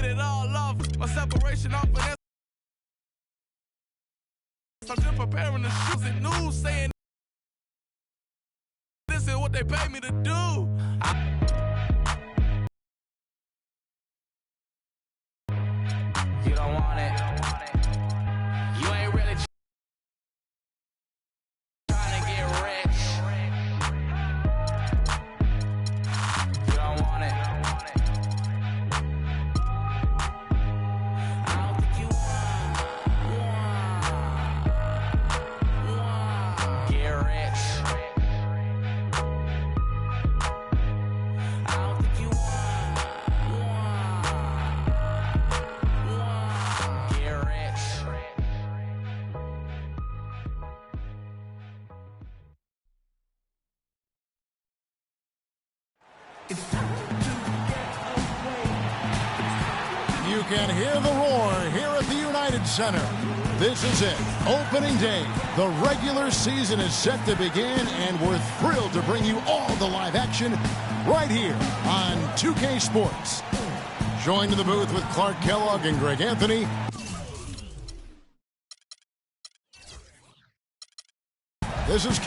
it all off. My separation off of that. I'm just preparing the shoes and news saying this is what they pay me to do. You don't want it. You ain't really trying to get rich. You don't want it. I don't think you want. Get rich. I don't think you want. Get rich. You can hear the roar here at the United Center. This is it, opening day. The regular season is set to begin, and we're thrilled to bring you all the live action right here on 2K Sports. Joined in the booth with Clark Kellogg and Greg Anthony. This is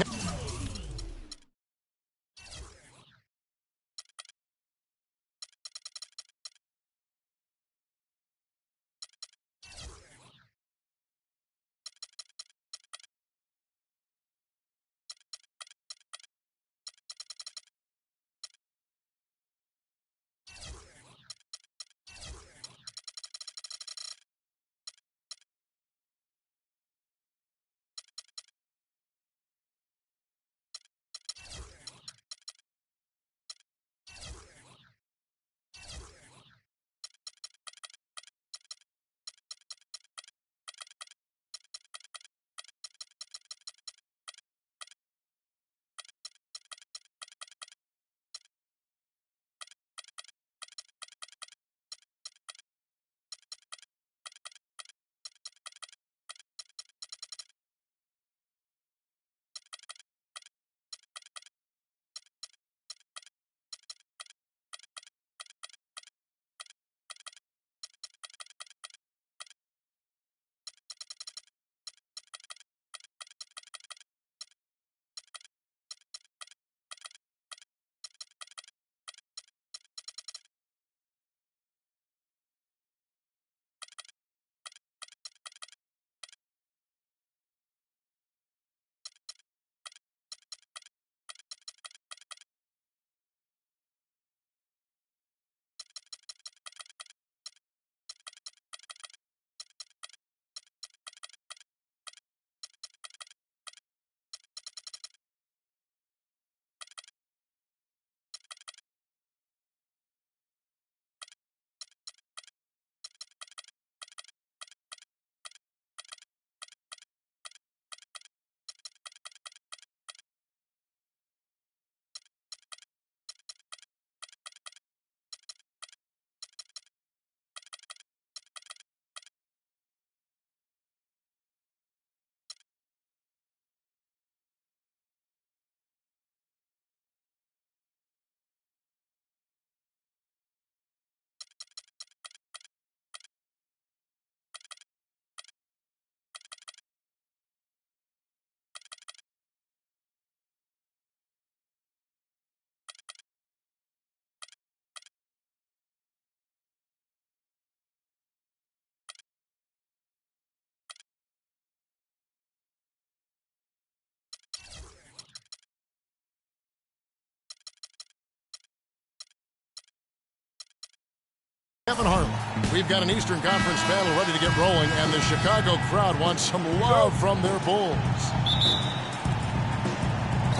Kevin Harlan. We've got an Eastern Conference battle ready to get rolling, and the Chicago crowd wants some love from their Bulls.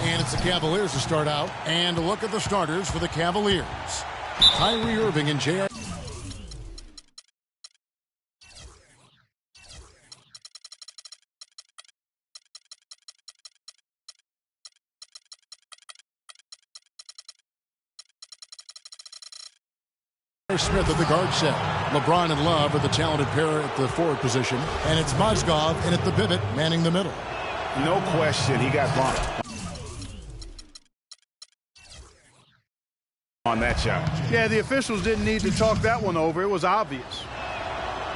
And it's the Cavaliers to start out. And a look at the starters for the Cavaliers. Kyrie Irving and J.R. Smith at the guard set. LeBron and Love are the talented pair at the forward position. And it's Mozgov in at the pivot, manning the middle. No question, he got bumped on that shot. Yeah, the officials didn't need to talk that one over. It was obvious.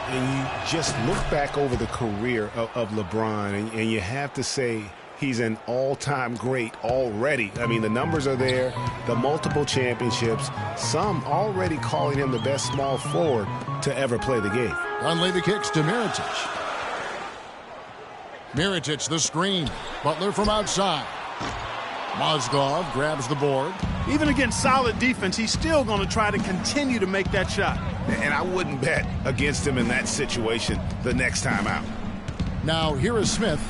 And you just look back over the career of LeBron, and you have to say he's an all-time great already. I mean, the numbers are there, the multiple championships, some already calling him the best small forward to ever play the game. Dunleavy kicks to Mirotic. Mirotic, the screen. Butler from outside. Mozgov grabs the board. Even against solid defense, he's still going to try to continue to make that shot. And I wouldn't bet against him in that situation the next time out. Now here is Smith.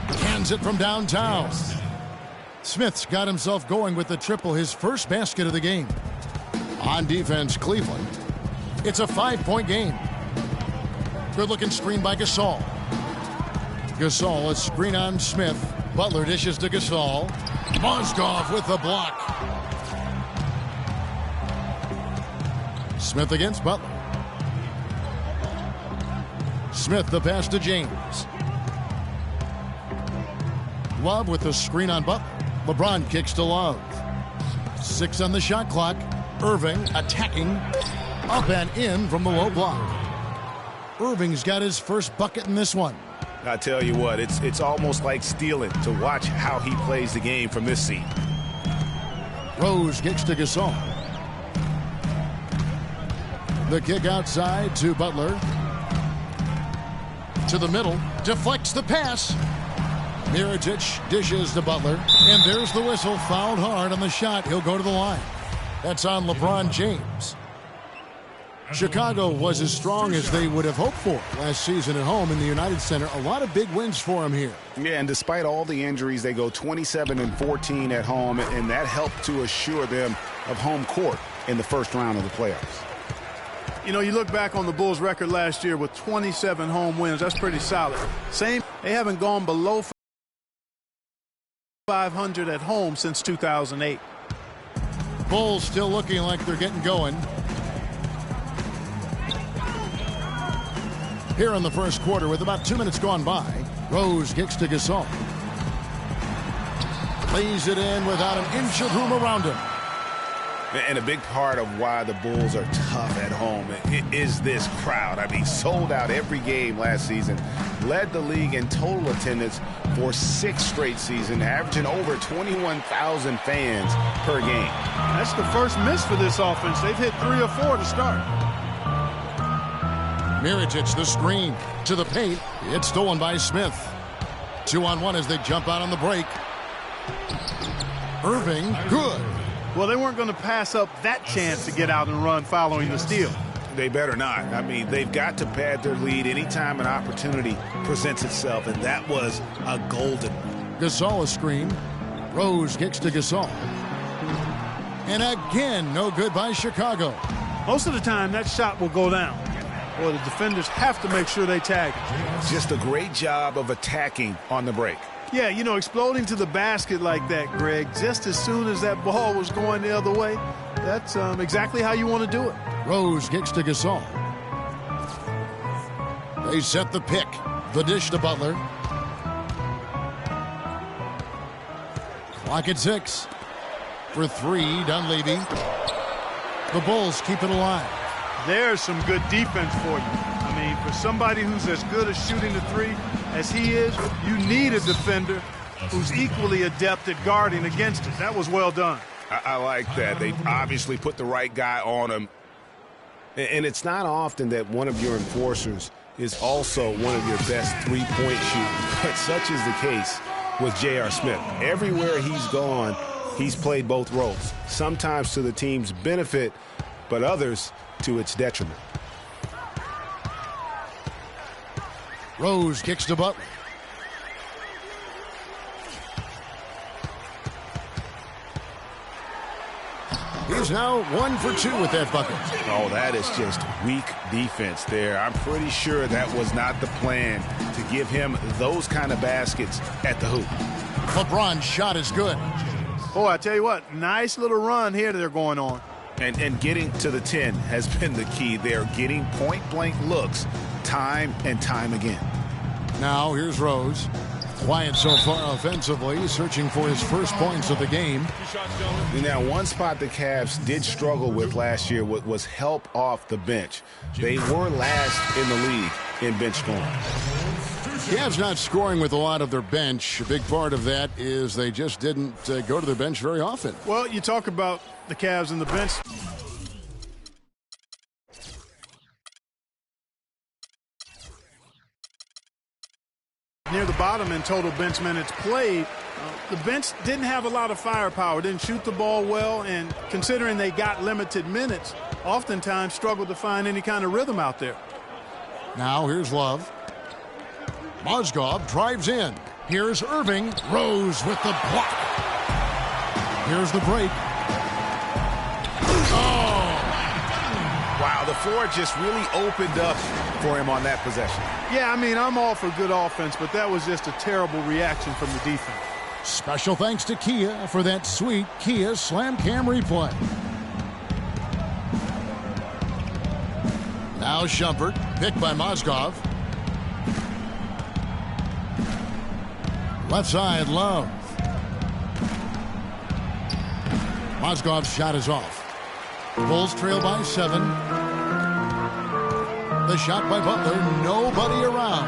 Cans it from downtown. Smith's got himself going with the triple, his first basket of the game. On defense, Cleveland. It's a 5-point game. Good-looking screen by Gasol. Gasol, a screen on Smith. Butler dishes to Gasol. Mozgov with the block. Smith against Butler. Smith the pass to James. Love with the screen on Butler. LeBron kicks to Love. 6 on the shot clock. Irving attacking. Up and in from the low block. Irving's got his first bucket in this one. I tell you what, it's almost like stealing to watch how he plays the game from this seat. Rose kicks to Gasol. The kick outside to Butler. To the middle. Deflects the pass. Mirotic dishes to Butler. And there's the whistle. Fouled hard on the shot. He'll go to the line. That's on LeBron James. Chicago was as strong as they would have hoped for last season at home in the United Center. A lot of big wins for them here. Yeah, and despite all the injuries, they go 27-14 at home, and that helped to assure them of home court in the first round of the playoffs. You know, you look back on the Bulls' record last year with 27 home wins. That's pretty solid. They haven't gone below 500 at home since 2008. Bulls still looking like they're getting going. Here in the first quarter with about 2 minutes gone by. Rose kicks to Gasol. Lays it in without an inch of room around him. And a big part of why the Bulls are tough at home is this crowd. I mean, sold out every game last season. Led the league in total attendance for 6 straight seasons, averaging over 21,000 fans per game. That's the first miss for this offense. They've hit 3 or 4 to start. Mirotic, the screen to the paint. It's stolen by Smith. 2-on-1 as they jump out on the break. Irving, good. Well, they weren't going to pass up that chance to get out and run following the steal. They better not. I mean, they've got to pad their lead anytime an opportunity presents itself, and that was a golden one. Gasol a screen. Rose kicks to Gasol. And again, no good by Chicago. Most of the time, that shot will go down. Well, the defenders have to make sure they tag it. Just a great job of attacking on the break. Yeah, you know, exploding to the basket like that, Greg, just as soon as that ball was going the other way, that's exactly how you want to do it. Rose kicks to Gasol. They set the pick. The dish to Butler. Clock at 6. For 3, Dunleavy. The Bulls keep it alive. There's some good defense for you. I mean, for somebody who's as good at shooting the 3 as he is, you need a defender who's equally adept at guarding against it. That was well done. I like that. They obviously put the right guy on him. And it's not often that one of your enforcers is also one of your best three-point shooters. But such is the case with J.R. Smith. Everywhere he's gone, he's played both roles. Sometimes to the team's benefit, but others to its detriment. Rose kicks to Butler. He's now 1 for 2 with that bucket. Oh, that is just weak defense there. I'm pretty sure that was not the plan to give him those kind of baskets at the hoop. LeBron's shot is good. Boy, I tell you what, nice little run here they're going on. And getting to the 10 has been the key. They're getting point-blank looks time and time again. Now here's Rose. Quiet so far offensively, searching for his first points of the game. Now, one spot the Cavs did struggle with last year was help off the bench. They were last in the league in bench scoring. Cavs not scoring with a lot of their bench. A big part of that is they just didn't go to their bench very often. Well, you talk about the Cavs and the bench. Near the bottom in total bench minutes played, the bench didn't have a lot of firepower, didn't shoot the ball well, and considering they got limited minutes, oftentimes struggled to find any kind of rhythm out there. Now here's Love. Mozgov drives in. Here's Irving. Rose with the block. Here's the break. Wow, the floor just really opened up for him on that possession. Yeah, I mean, I'm all for good offense, but that was just a terrible reaction from the defense. Special thanks to Kia for that sweet Kia Slam Cam replay. Now Shumpert, picked by Mozgov. Left side, Love. Mozgov's shot is off. Bulls trail by 7. The shot by Butler, nobody around.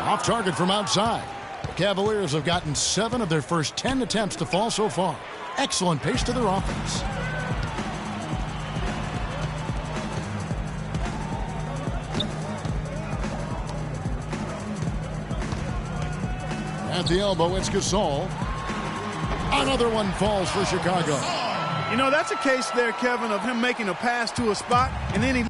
Off target from outside. The Cavaliers have gotten 7 of their first 10 attempts to fall so far. Excellent pace to their offense. At the elbow, it's Gasol. Another one falls for Chicago. You know, that's a case there, Kevin, of him making a pass to a spot, and then he...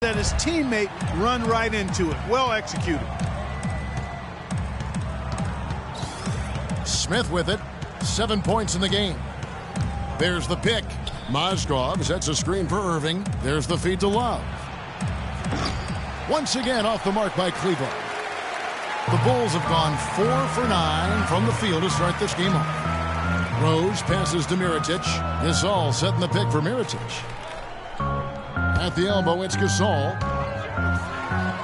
that his teammate run right into it. Well executed. Smith with it. 7 points in the game. There's the pick. Mozgov sets a screen for Irving. There's the feed to Love. Once again off the mark by Cleveland. The Bulls have gone 4 for 9 from the field to start this game off. Rose passes to Mirotic. Gasol setting the pick for Mirotic. At the elbow, it's Gasol.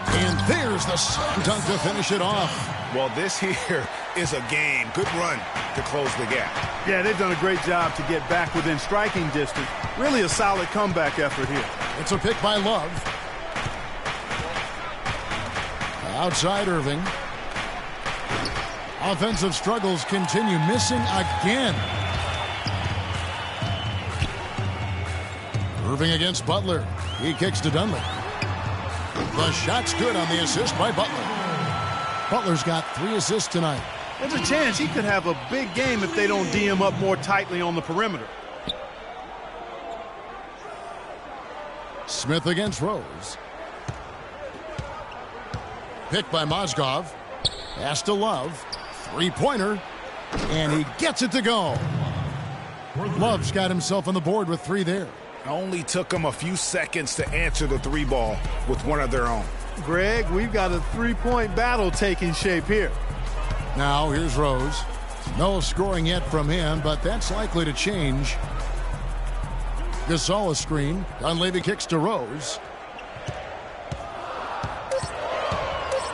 And there's the slam dunk to finish it off. Well, this here is a game. Good run to close the gap. Yeah, they've done a great job to get back within striking distance. Really a solid comeback effort here. It's a pick by Love. Outside Irving. Offensive struggles continue. Missing again. Irving against Butler. He kicks to Dunley. The shot's good on the assist by Butler. Butler's got 3 assists tonight. There's a chance he could have a big game if they don't D him up more tightly on the perimeter. Smith against Rose. Picked by Mozgov. Pass to Love. 3-pointer. And he gets it to go. Love's got himself on the board with 3 there. Only took them a few seconds to answer the 3 ball with one of their own. Greg, we've got a 3-point battle taking shape here. Now here's Rose. No scoring yet from him, but that's likely to change. Gasol a screen. Dunleavy kicks to Rose.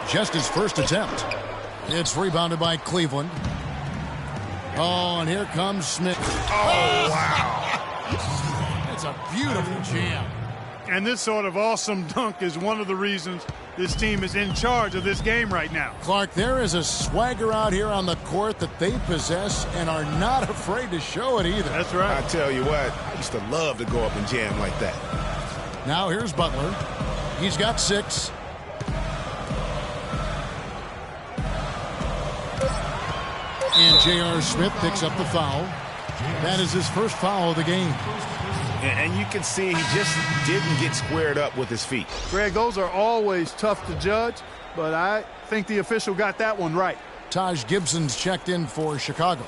Just his first attempt. It's rebounded by Cleveland. Oh, and here comes Smith. Oh, wow. It's a beautiful jam. And this sort of awesome dunk is one of the reasons this team is in charge of this game right now. Clark, there is a swagger out here on the court that they possess and are not afraid to show it either. That's right. I tell you what, I used to love to go up and jam like that. Now here's Butler. He's got 6. And J.R. Smith picks up the foul. That is his first foul of the game. And you can see he just didn't get squared up with his feet. Greg, those are always tough to judge, but I think the official got that one right. Taj Gibson's checked in for Chicago.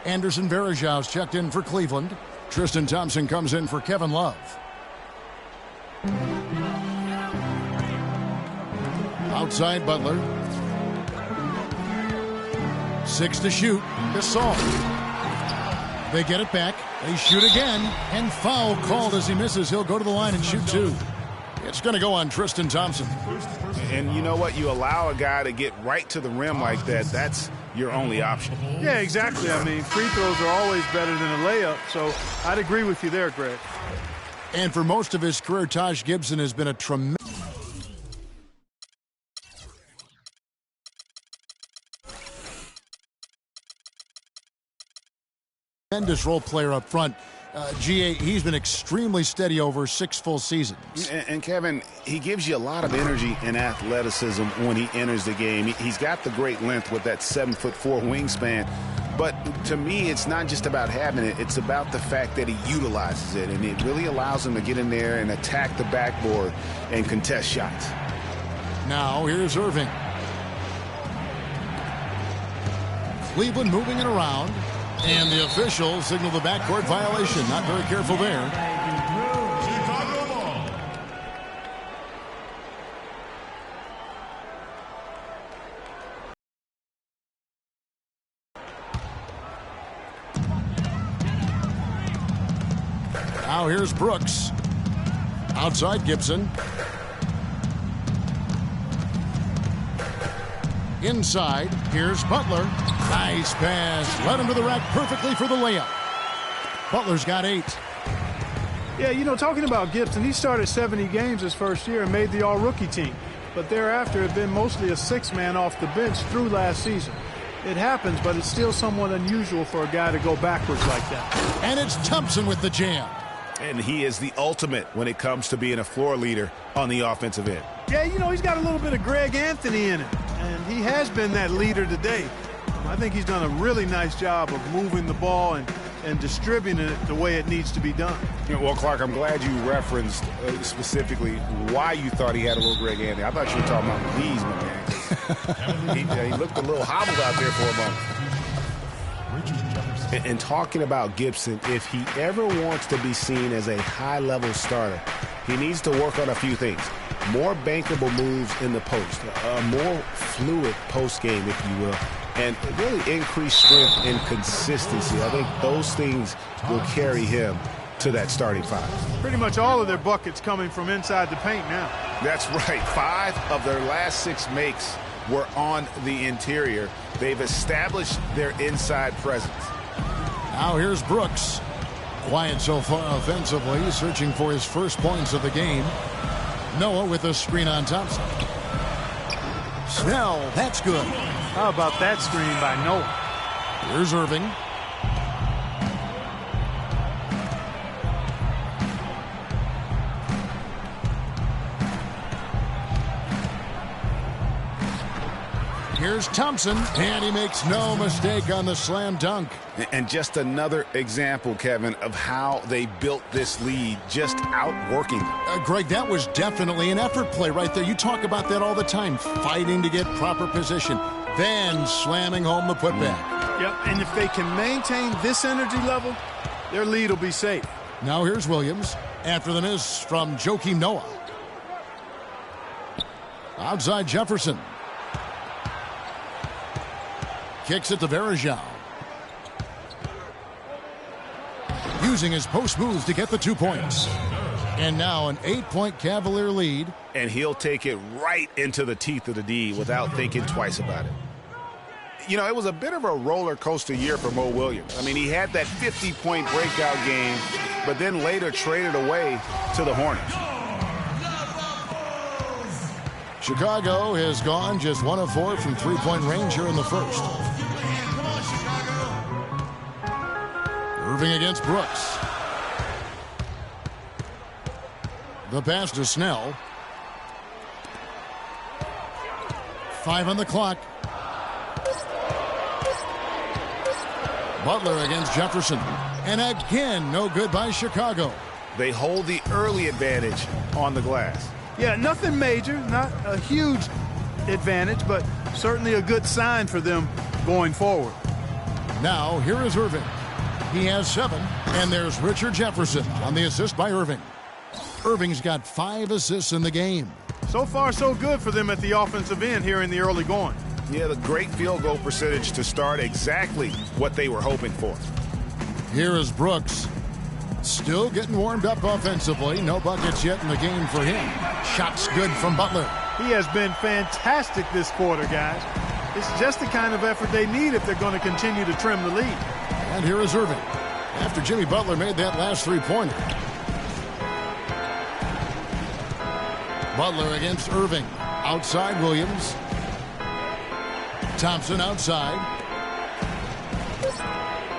Anderson Varejau's checked in for Cleveland. Tristan Thompson comes in for Kevin Love. Outside Butler. 6 to shoot. Gasol. They get it back. They shoot again. And foul called as he misses. He'll go to the line and shoot 2. It's going to go on Tristan Thompson. And you know what? You allow a guy to get right to the rim like that. That's your only option. Yeah, exactly. I mean, free throws are always better than a layup. So I'd agree with you there, Greg. And for most of his career, Taj Gibson has been a tremendous role player up front. GA, he's been extremely steady over 6 full seasons. And Kevin, he gives you a lot of energy and athleticism when he enters the game. He's got the great length with that 7'4" wingspan. But to me, it's not just about having it. It's about the fact that he utilizes it. And it really allows him to get in there and attack the backboard and contest shots. Now, here's Irving. Cleveland moving it around. And the officials signal the backcourt violation. Not very careful there. Now here's Brooks. Outside Gibson. Inside, here's Butler. Nice pass. Led him to the rack perfectly for the layup. Butler's got 8. Yeah, you know, talking about Gibson, he started 70 games his first year and made the all-rookie team. But thereafter, had been mostly a 6-man off the bench through last season. It happens, but it's still somewhat unusual for a guy to go backwards like that. And it's Thompson with the jam. And he is the ultimate when it comes to being a floor leader on the offensive end. Yeah, you know, he's got a little bit of Greg Anthony in him, and he has been that leader today. I think he's done a really nice job of moving the ball and distributing it the way it needs to be done. Well, Clark, I'm glad you referenced specifically why you thought he had a little Greg Anthony. I thought you were talking about the bees, my man. He looked a little hobbled out there for a moment. And talking about Gibson, if he ever wants to be seen as a high-level starter, he needs to work on a few things. More bankable moves in the post, a more fluid post game, if you will, and really increased strength and consistency. I think those things will carry him to that starting 5. Pretty much all of their buckets coming from inside the paint now. That's right. 5 of their last 6 makes were on the interior. They've established their inside presence. Now here's Brooks. Quiet so far offensively, searching for his first points of the game. Noah with a screen on Thompson. Snell, that's good. How about that screen by Noah? Here's Irving. Here's Thompson, and he makes no mistake on the slam dunk. And just another example, Kevin, of how they built this lead, just outworking them. Greg, that was definitely an effort play right there. You talk about that all the time, fighting to get proper position, then slamming home the putback. Yep, and if they can maintain this energy level, their lead will be safe. Now here's Williams after the miss from Joakim Noah. Outside Jefferson. Kicks it to Varejao. Using his post moves to get the 2 points. And now an 8-point Cavalier lead. And he'll take it right into the teeth of the D without thinking twice about it. You know, it was a bit of a roller coaster year for Mo Williams. I mean, he had that 50-point breakout game, but then later traded away to the Hornets. Chicago has gone just 1 of 4 from 3-point range here in the first. Irving against Brooks. The pass to Snell. 5 on the clock. Butler against Jefferson. And again, no good by Chicago. They hold the early advantage on the glass. Yeah, nothing major, not a huge advantage, but certainly a good sign for them going forward. Now, here is Irving. He has 7, and there's Richard Jefferson on the assist by Irving. Irving's got 5 assists in the game. So far, so good for them at the offensive end here in the early going. Yeah, the great field goal percentage to start exactly what they were hoping for. Here is Brooks. Still getting warmed up offensively. No buckets yet in the game for him. Shots good from Butler. He has been fantastic this quarter, guys. It's just the kind of effort they need if they're going to continue to trim the lead. And here is Irving. After Jimmy Butler made that last three-pointer. Butler against Irving. Outside Williams. Thompson outside.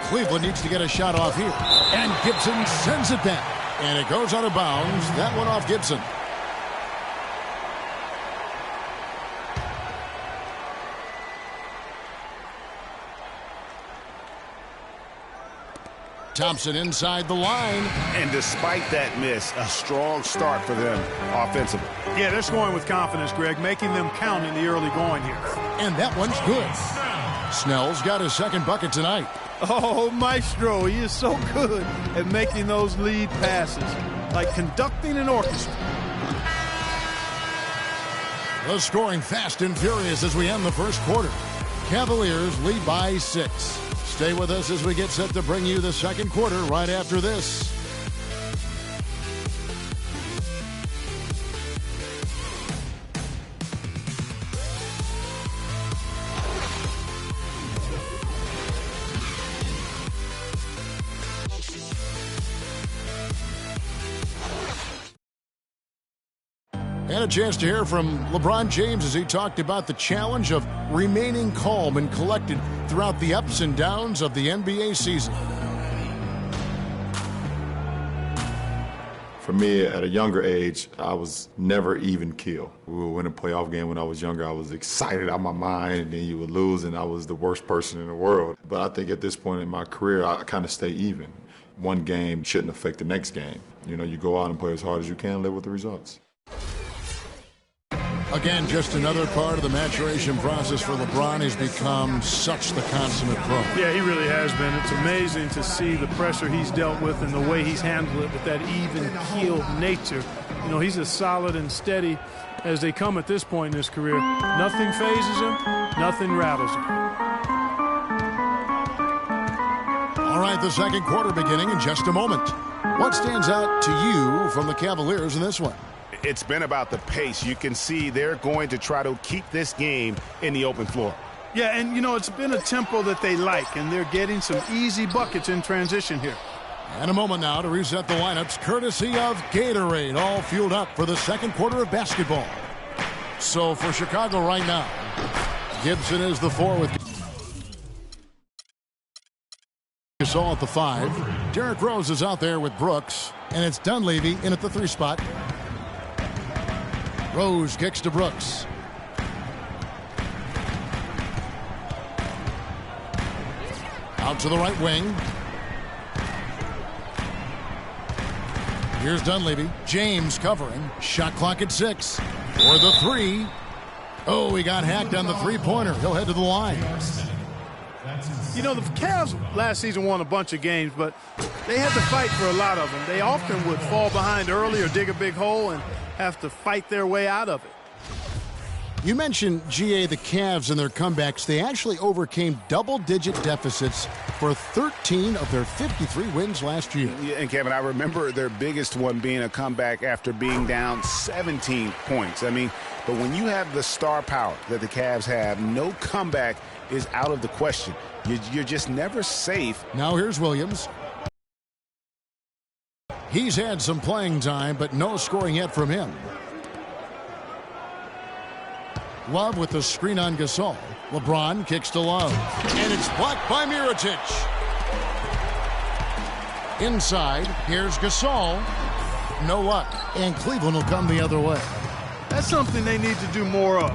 Cleveland needs to get a shot off here. And Gibson sends it back. And it goes out of bounds. That one off Gibson. Thompson inside the line. And despite that miss, a strong start for them offensively. Yeah, they're scoring with confidence, Greg, making them count in the early going here. And that one's good. Snell's got his second bucket tonight. Oh, Maestro, he is so good at making those lead passes, like conducting an orchestra. The scoring fast and furious as we end the first quarter. Cavaliers lead by 6. Stay with us as we get set to bring you the second quarter right after this. And a chance to hear from LeBron James as he talked about the challenge of remaining calm and collected throughout the ups and downs of the NBA season. For me, at a younger age, I was never even keel. We would win a playoff game when I was younger. I was excited out of my mind, and then you would lose, and I was the worst person in the world. But I think at this point in my career, I kind of stay even. One game shouldn't affect the next game. You know, you go out and play as hard as you can, live with the results. Again, just another part of the maturation process for LeBron. He's become such the consummate pro. Yeah, he really has been. It's amazing to see the pressure he's dealt with and the way he's handled it with that even-keeled nature. You know, he's as solid and steady as they come at this point in his career. Nothing phases him. Nothing rattles him. All right, the second quarter beginning in just a moment. What stands out to you from the Cavaliers in this one? It's been about the pace. You can see they're going to try to keep this game in the open floor. Yeah, and, you know, it's been a tempo that they like, and they're getting some easy buckets in transition here. And a moment now to reset the lineups, courtesy of Gatorade, all fueled up for the second quarter of basketball. So for Chicago right now, Gibson is the 4 with Gasol at the 5. Derrick Rose is out there with Brooks, and it's Dunleavy in at the 3 spot. Rose kicks to Brooks. Out to the right wing. Here's Dunleavy. James covering. Shot clock at 6. For the 3. Oh, he got hacked on the three-pointer. He'll head to the line. You know, the Cavs last season won a bunch of games, but they had to fight for a lot of them. They often would fall behind early or dig a big hole and have to fight their way out of it. You mentioned, GA, the Cavs and their comebacks. They actually overcame double-digit deficits for 13 of their 53 wins last year. Yeah, and Kevin, I remember their biggest one being a comeback after being down 17 points. I mean, but when you have the star power that the Cavs have, no comeback is out of the question. You're just never safe. Now here's Williams. He's had some playing time, but no scoring yet from him. Love with the screen on Gasol. LeBron kicks to Love. And it's blocked by Mirotic. Inside, here's Gasol. No luck. And Cleveland will come the other way. That's something they need to do more of.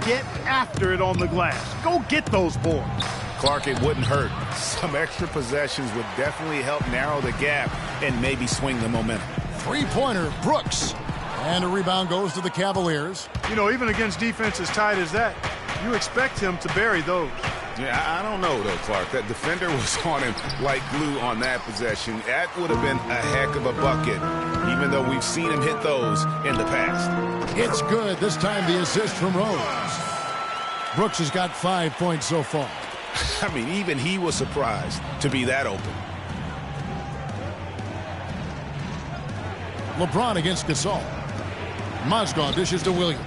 Get after it on the glass. Go get those boards. Clark, it wouldn't hurt. Some extra possessions would definitely help narrow the gap and maybe swing the momentum. Three-pointer, Brooks. And a rebound goes to the Cavaliers. You know, even against defense as tight as that, you expect him to bury those. Yeah, I don't know, though, Clark. That defender was on him like glue on that possession. That would have been a heck of a bucket, even though we've seen him hit those in the past. It's good. This time the assist from Rose. Brooks has got 5 points so far. I mean, even he was surprised to be that open. LeBron against Gasol. Mozgov dishes to Williams.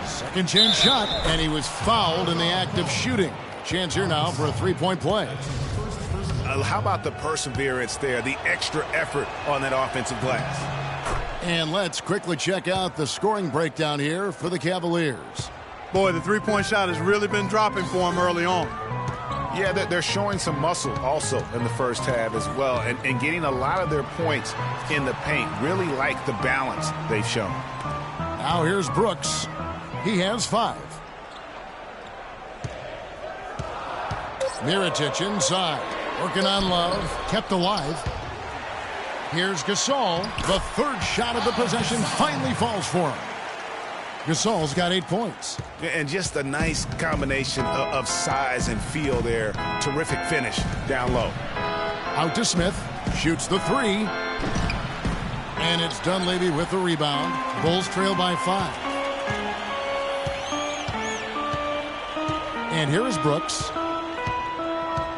Second chance shot, and he was fouled in the act of shooting. Chance here now for a three-point play. How about the perseverance there, the extra effort on that offensive glass? And let's quickly check out the scoring breakdown here for the Cavaliers. Boy, the three-point shot has really been dropping for him early on. Yeah, they're showing some muscle also in the first half as well, and getting a lot of their points in the paint. Really like the balance they've shown. Now here's Brooks. He has 5. Mirotic inside. Working on Love. Kept alive. Here's Gasol. The third shot of the possession finally falls for him. Gasol's got 8 points. And just a nice combination of size and feel there. Terrific finish down low. Out to Smith. Shoots the 3. And it's Dunleavy with the rebound. Bulls trail by 5. And here is Brooks.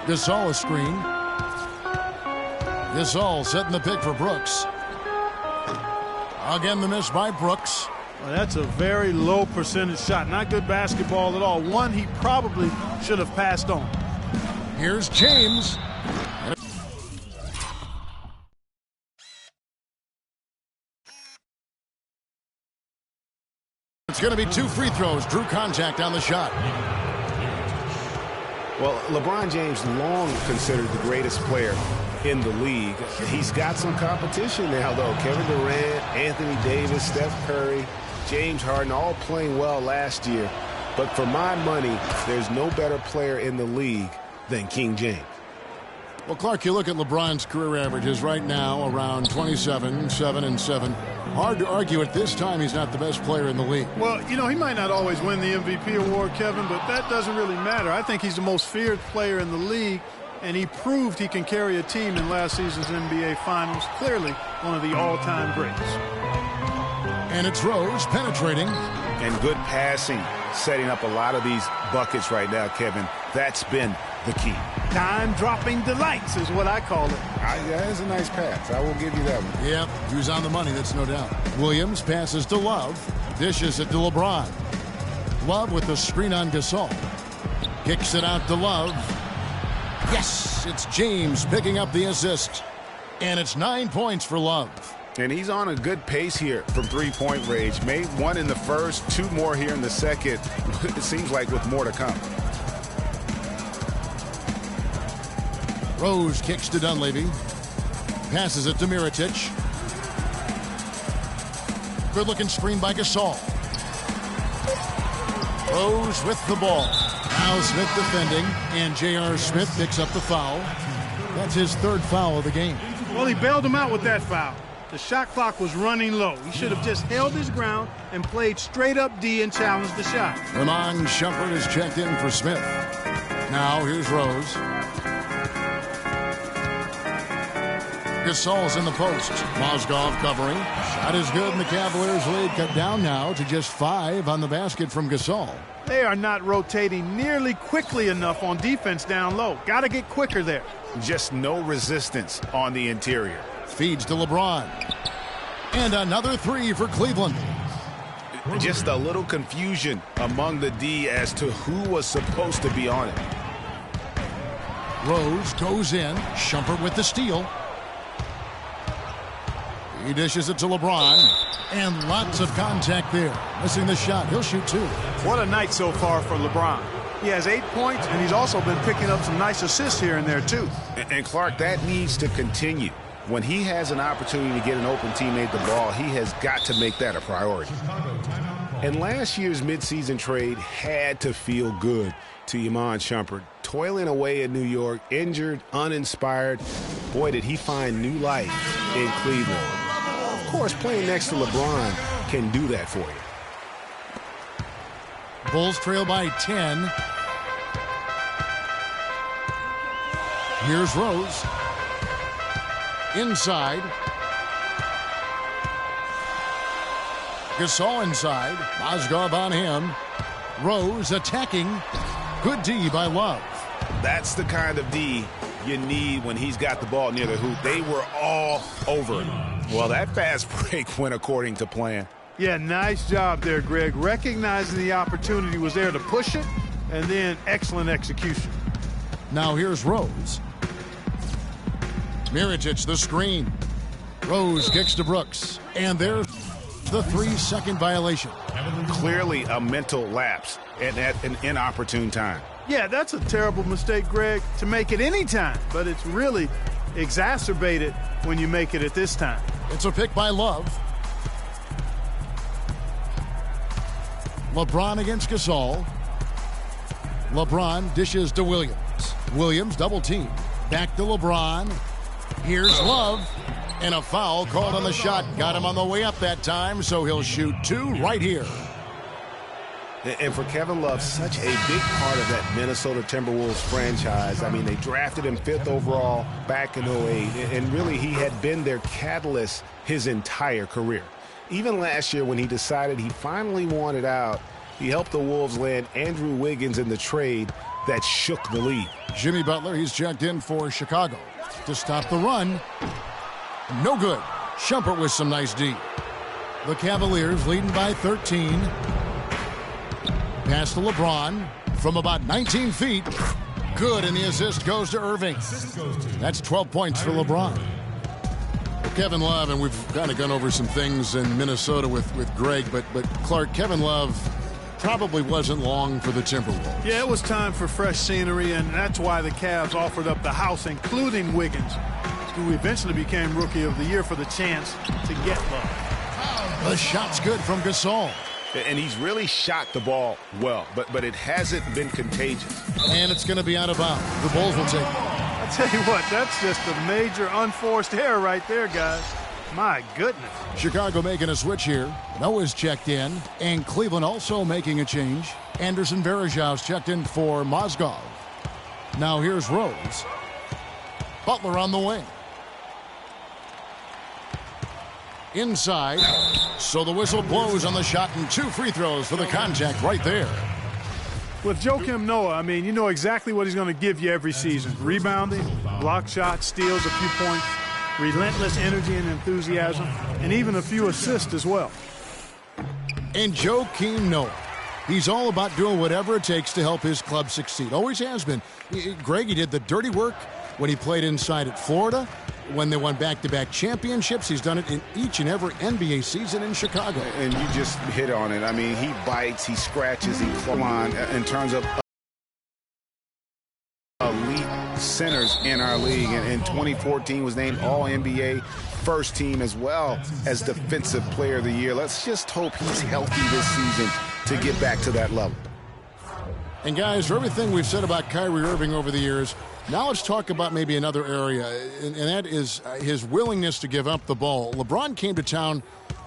Gasol a screen. Gasol setting the pick for Brooks. Again the miss by Brooks. Well, that's a very low percentage shot. Not good basketball at all. One he probably should have passed on. Here's James. It's going to be 2 free throws. Drew contact on the shot. Well, LeBron James long considered the greatest player in the league. He's got some competition now, though. Kevin Durant, Anthony Davis, Steph Curry, James Harden, all playing well last year. But for my money, there's no better player in the league than King James. Well, Clark, you look at LeBron's career averages right now around 27, 7 and 7. Hard to argue at this time he's not the best player in the league. Well, you know, he might not always win the MVP award, Kevin, but that doesn't really matter. I think he's the most feared player in the league, and he proved he can carry a team in last season's NBA Finals. Clearly one of the all-time greats. And it's Rose penetrating. And good passing, setting up a lot of these buckets right now, Kevin. That's been the key. Time-dropping delights is what I call it. That is a nice pass. I will give you that one. Yep, he was on the money, that's no doubt. Williams passes to Love. Dishes it to LeBron. Love with the screen on Gasol. Kicks it out to Love. Yes, it's James picking up the assist. And it's 9 points for Love. And he's on a good pace here from three-point range. Made 1 in the first, 2 more here in the second. It seems like with more to come. Rose kicks to Dunleavy. Passes it to Mirotic. Good-looking screen by Gasol. Rose with the ball. Now Smith defending, and J.R. Smith picks up the foul. That's his 3rd foul of the game. Well, he bailed him out with that foul. The shot clock was running low. He should have just held his ground and played straight up D and challenged the shot. Ramon Shumpert is checked in for Smith. Now here's Rose. Gasol's in the post. Mozgov covering. Shot is good, and the Cavaliers lead cut down now to just 5 on the basket from Gasol. They are not rotating nearly quickly enough on defense down low. Got to get quicker there. Just no resistance on the interior. Feeds to LeBron. And another 3 for Cleveland. Just a little confusion among the D as to who was supposed to be on it. Rose goes in. Shumpert with the steal. He dishes it to LeBron. And lots of contact there. Missing the shot. He'll shoot 2. What a night so far for LeBron. He has 8 points, and he's also been picking up some nice assists here and there, too. And Clark, that needs to continue. When he has an opportunity to get an open teammate the ball, he has got to make that a priority. And last year's midseason trade had to feel good to Iman Shumpert. Toiling away in New York, injured, uninspired. Boy, did he find new life in Cleveland. Of course, playing next to LeBron can do that for you. Bulls trail by 10. Here's Rose. Inside. Gasol inside. Mozgov on him. Rose attacking. Good D by Love. That's the kind of D you need when he's got the ball near the hoop. They were all over him. Well, that fast break went according to plan. Yeah, nice job there, Greg. Recognizing the opportunity was there to push it, and then excellent execution. Now here's Rose. Mirotic, the screen. Rose kicks to Brooks. And there's the 3-second violation. Clearly a mental lapse and at an inopportune time. Yeah, that's a terrible mistake, Greg, to make it any time, but it's really exacerbated when you make it at this time. It's a pick by Love. LeBron against Gasol. LeBron dishes to Williams. Williams double team. Back to LeBron. Here's Love. And a foul called on the shot. Got him on the way up that time, so he'll shoot 2 right here. And for Kevin Love, such a big part of that Minnesota Timberwolves franchise. I mean, they drafted him 5th overall back in 08, and really he had been their catalyst his entire career. Even last year when he decided he finally wanted out, he helped the Wolves land Andrew Wiggins in the trade that shook the league. Jimmy Butler, he's checked in for Chicago to stop the run. No good. Shumpert with some nice D. The Cavaliers leading by 13. Pass to LeBron from about 19 feet. Good, and the assist goes to Irving. That's 12 points for LeBron. Kevin Love, and we've kind of gone over some things in Minnesota with Greg, but Clark, Kevin Love probably wasn't long for the Timberwolves. Yeah, it was time for fresh scenery, and that's why the Cavs offered up the house, including Wiggins, who eventually became Rookie of the Year, for the chance to get Love. The shot's good from Gasol. And he's really shot the ball well, but it hasn't been contagious. And it's going to be out of bounds. The Bulls will take it. I tell you what, that's just a major unforced error right there, guys. My goodness. Chicago making a switch here. Noah's checked in, and Cleveland also making a change. Anderson Varejão's checked in for Mozgov. Now here's Rose. Butler on the wing. Inside. So the whistle blows on the shot, and 2 free throws for the contact right there. With Joakim Noah, I mean, you know exactly what he's going to give you every season. Rebounding, block shots, steals, a few points, relentless energy and enthusiasm, and even a few assists as well. And Joakim Noah, he's all about doing whatever it takes to help his club succeed. Always has been. Greg, he did the dirty work when he played inside at Florida. When they won back-to-back championships, he's done it in each and every NBA season in Chicago. And you just hit on it. I mean, he bites, he scratches, he claws in terms of elite centers in our league. And in 2014 was named All-NBA first team as well as Defensive Player of the Year. Let's just hope he's healthy this season to get back to that level. And guys, for everything we've said about Kyrie Irving over the years, now let's talk about maybe another area, and that is his willingness to give up the ball. LeBron came to town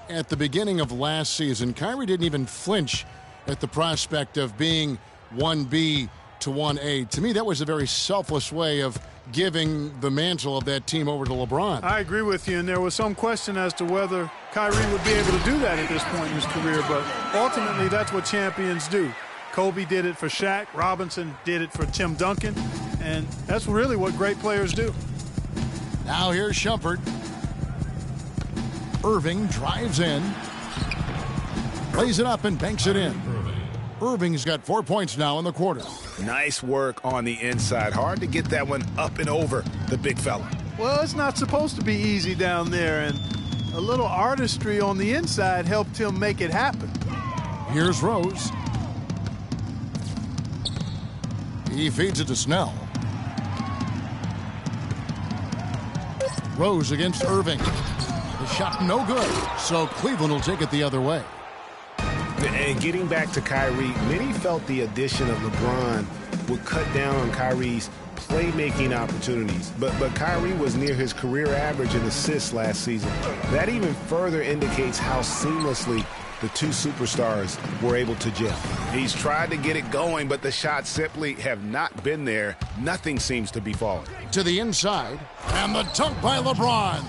at the beginning of last season. Kyrie didn't even flinch at the prospect of being 1B to 1A. To me, that was a very selfless way of giving the mantle of that team over to LeBron. I agree with you, and there was some question as to whether Kyrie would be able to do that at this point in his career, but ultimately that's what champions do. Kobe did it for Shaq. Robinson did it for Tim Duncan. And that's really what great players do. Now here's Shumpert. Irving drives in. Lays it up and banks it in. Irving's got 4 points now in the quarter. Nice work on the inside. Hard to get that one up and over the big fella. Well, it's not supposed to be easy down there. And a little artistry on the inside helped him make it happen. Here's Rose. He feeds it to Snell. Rose against Irving. The shot no good, so Cleveland will take it the other way. And getting back to Kyrie, many felt the addition of LeBron would cut down on Kyrie's playmaking opportunities. But Kyrie was near his career average in assists last season. That even further indicates how seamlessly the two superstars were able to gel. He's tried to get it going, but the shots simply have not been there. Nothing seems to be falling. To the inside, and the dunk by LeBron.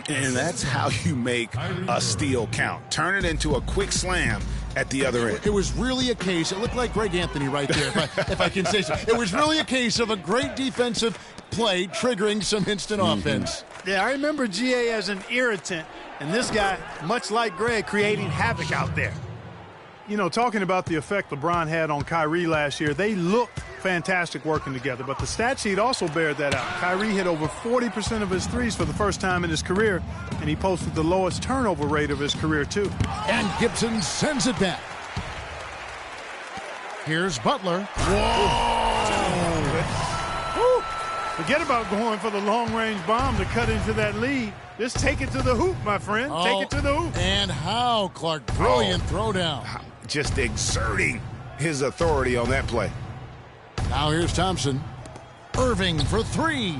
And that's how you make a steal count. Turn it into a quick slam at the other end. It was really a case, it looked like Greg Anthony right there, if I can say so. It was really a case of a great defensive play triggering some instant offense. Yeah, I remember GA as an irritant, and this guy, much like Greg, creating havoc out there. You know, talking about the effect LeBron had on Kyrie last year, they looked fantastic working together, but the stat sheet also bared that out. Kyrie hit over 40% of his threes for the first time in his career, and he posted the lowest turnover rate of his career, too. And Gibson sends it back. Here's Butler. Woo! Forget about going for the long-range bomb to cut into that lead. Just take it to the hoop, my friend. Take it to the hoop. And how, Clark? Brilliant throwdown. Just exerting his authority on that play. Now here's Thompson. Irving for three.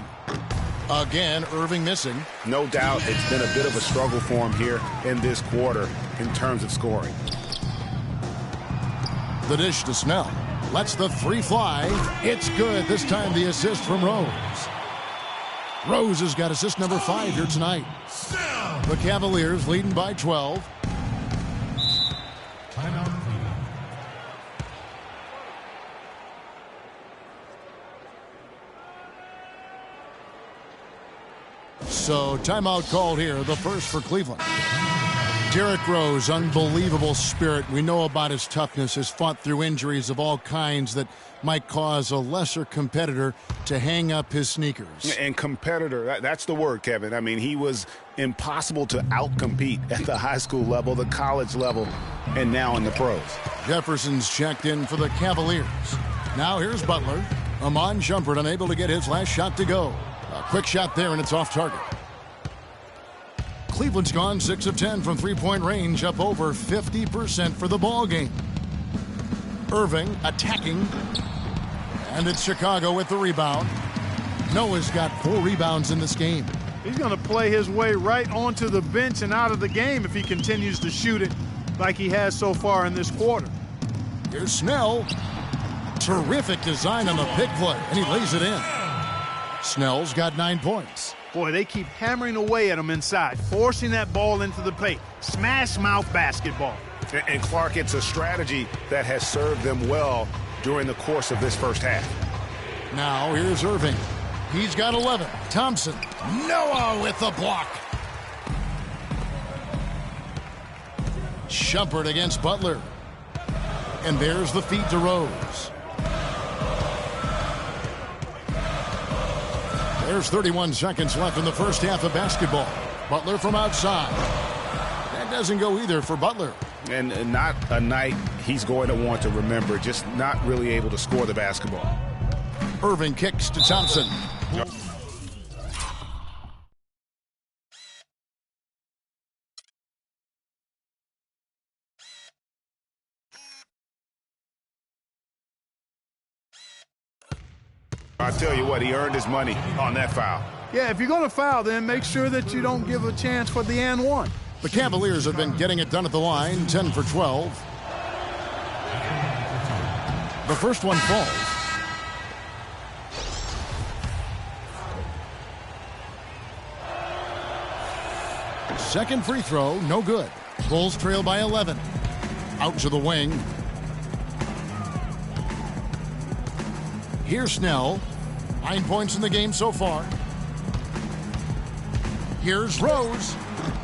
Again, Irving missing. No doubt it's been a bit of a struggle for him here in this quarter in terms of scoring. The dish to Snell. Lets the three fly. It's good. This time the assist from Rose. Rose has got assist number 5 here tonight. The Cavaliers leading by 12. So timeout called here, the first for Cleveland. Derrick Rose, unbelievable spirit. We know about his toughness, has fought through injuries of all kinds that might cause a lesser competitor to hang up his sneakers. And competitor, that's the word, Kevin. I mean, he was impossible to outcompete at the high school level, the college level, and now in the pros. Jefferson's checked in for the Cavaliers. Now here's Butler. Amon Shumpert unable to get his last shot to go. A quick shot there, and it's off target. Cleveland's gone 6 of 10 from three-point range, up over 50% for the ball game. Irving attacking, and it's Chicago with the rebound. Noah's got 4 rebounds in this game. He's going to play his way right onto the bench and out of the game if he continues to shoot it like he has so far in this quarter. Here's Snell. Terrific design on the pick play, and he lays it in. Snell's got 9 points. Boy, they keep hammering away at him inside, forcing that ball into the paint. Smash mouth basketball. And Clark, it's a strategy that has served them well during the course of this first half. Now here's Irving. He's got 11. Thompson. Noah with the block. Shumpert against Butler. And there's the feed to Rose. There's 31 seconds left in the first half of basketball. Butler from outside. That doesn't go either for Butler. And not a night he's going to want to remember, just not really able to score the basketball. Irving kicks to Thompson. I tell you what, he earned his money on that foul. Yeah, if you're going to foul, then make sure that you don't give a chance for the and one. The Cavaliers have been getting it done at the line, 10 for 12. The first one falls. Second free throw, no good. Bulls trail by 11. Out to the wing. Here's Snell. 9 points in the game so far. Here's Rose.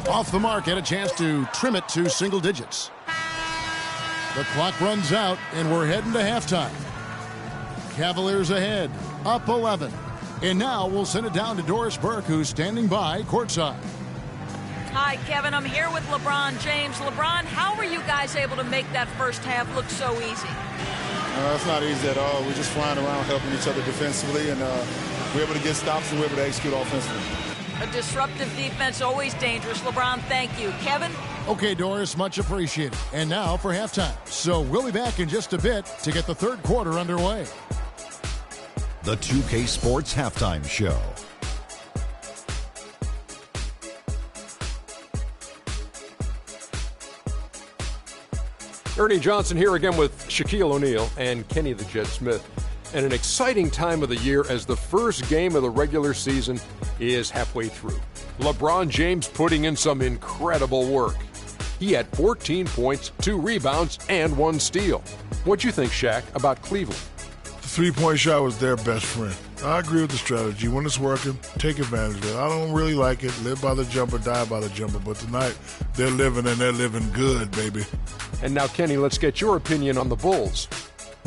Off the mark, had a chance to trim it to single digits. The clock runs out, and we're heading to halftime. Cavaliers ahead, up 11. And now we'll send it down to Doris Burke, who's standing by courtside. Hi, Kevin. I'm here with LeBron James. LeBron, how were you guys able to make that first half look so easy? It's not easy at all. We're just flying around helping each other defensively, and we're able to get stops and we're able to execute offensively. A disruptive defense, always dangerous. LeBron, thank you. Kevin? Okay, Doris, much appreciated. And now for halftime. So we'll be back in just a bit to get the third quarter underway. The 2K Sports Halftime Show. Ernie Johnson here again with Shaquille O'Neal and Kenny the Jet Smith. And an exciting time of the year as the first game of the regular season is halfway through. LeBron James putting in some incredible work. He had 14 points, 2 rebounds, and 1 steal. What'd you think, Shaq, about Cleveland? The three-point shot was their best friend. I agree with the strategy. When it's working, take advantage of it. I don't really like it. Live by the jumper, die by the jumper. But tonight, they're living, and they're living good, baby. And now, Kenny, let's get your opinion on the Bulls.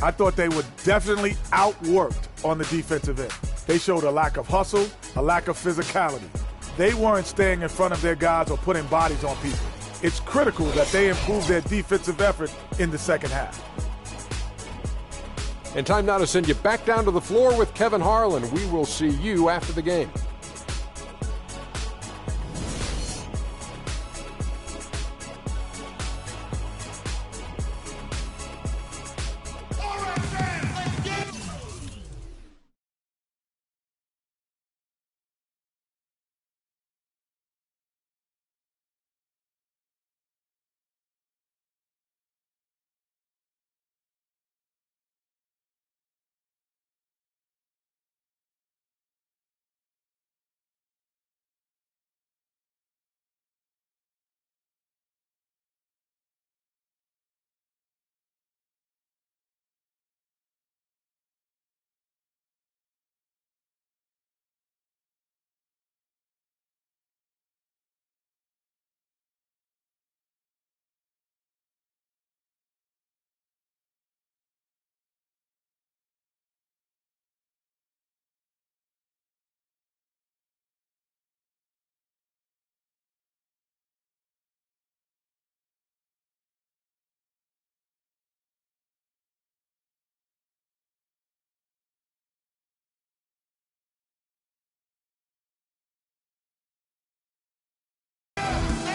I thought they were definitely outworked on the defensive end. They showed a lack of hustle, a lack of physicality. They weren't staying in front of their guys or putting bodies on people. It's critical that they improve their defensive effort in the second half. And time now to send you back down to the floor with Kevin Harlan. We will see you after the game.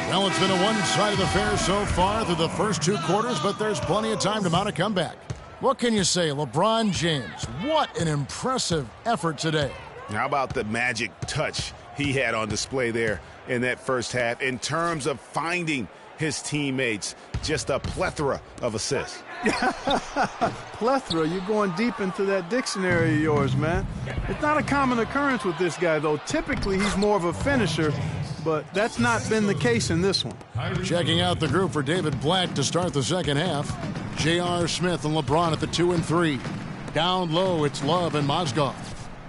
Well, it's been a one-sided affair so far through the first 2 quarters, but there's plenty of time to mount a comeback. What can you say? LeBron James, what an impressive effort today. How about the magic touch he had on display there in that first half in terms of finding his teammates? Just a plethora of assists. Plethora, you're going deep into that dictionary of yours, man. It's not a common occurrence with this guy, though. Typically, he's more of a finisher, but that's not been the case in this one. Checking out the group for David Blatt to start the second half. J.R. Smith and LeBron at the 2 and 3. Down low, it's Love and Mozgov.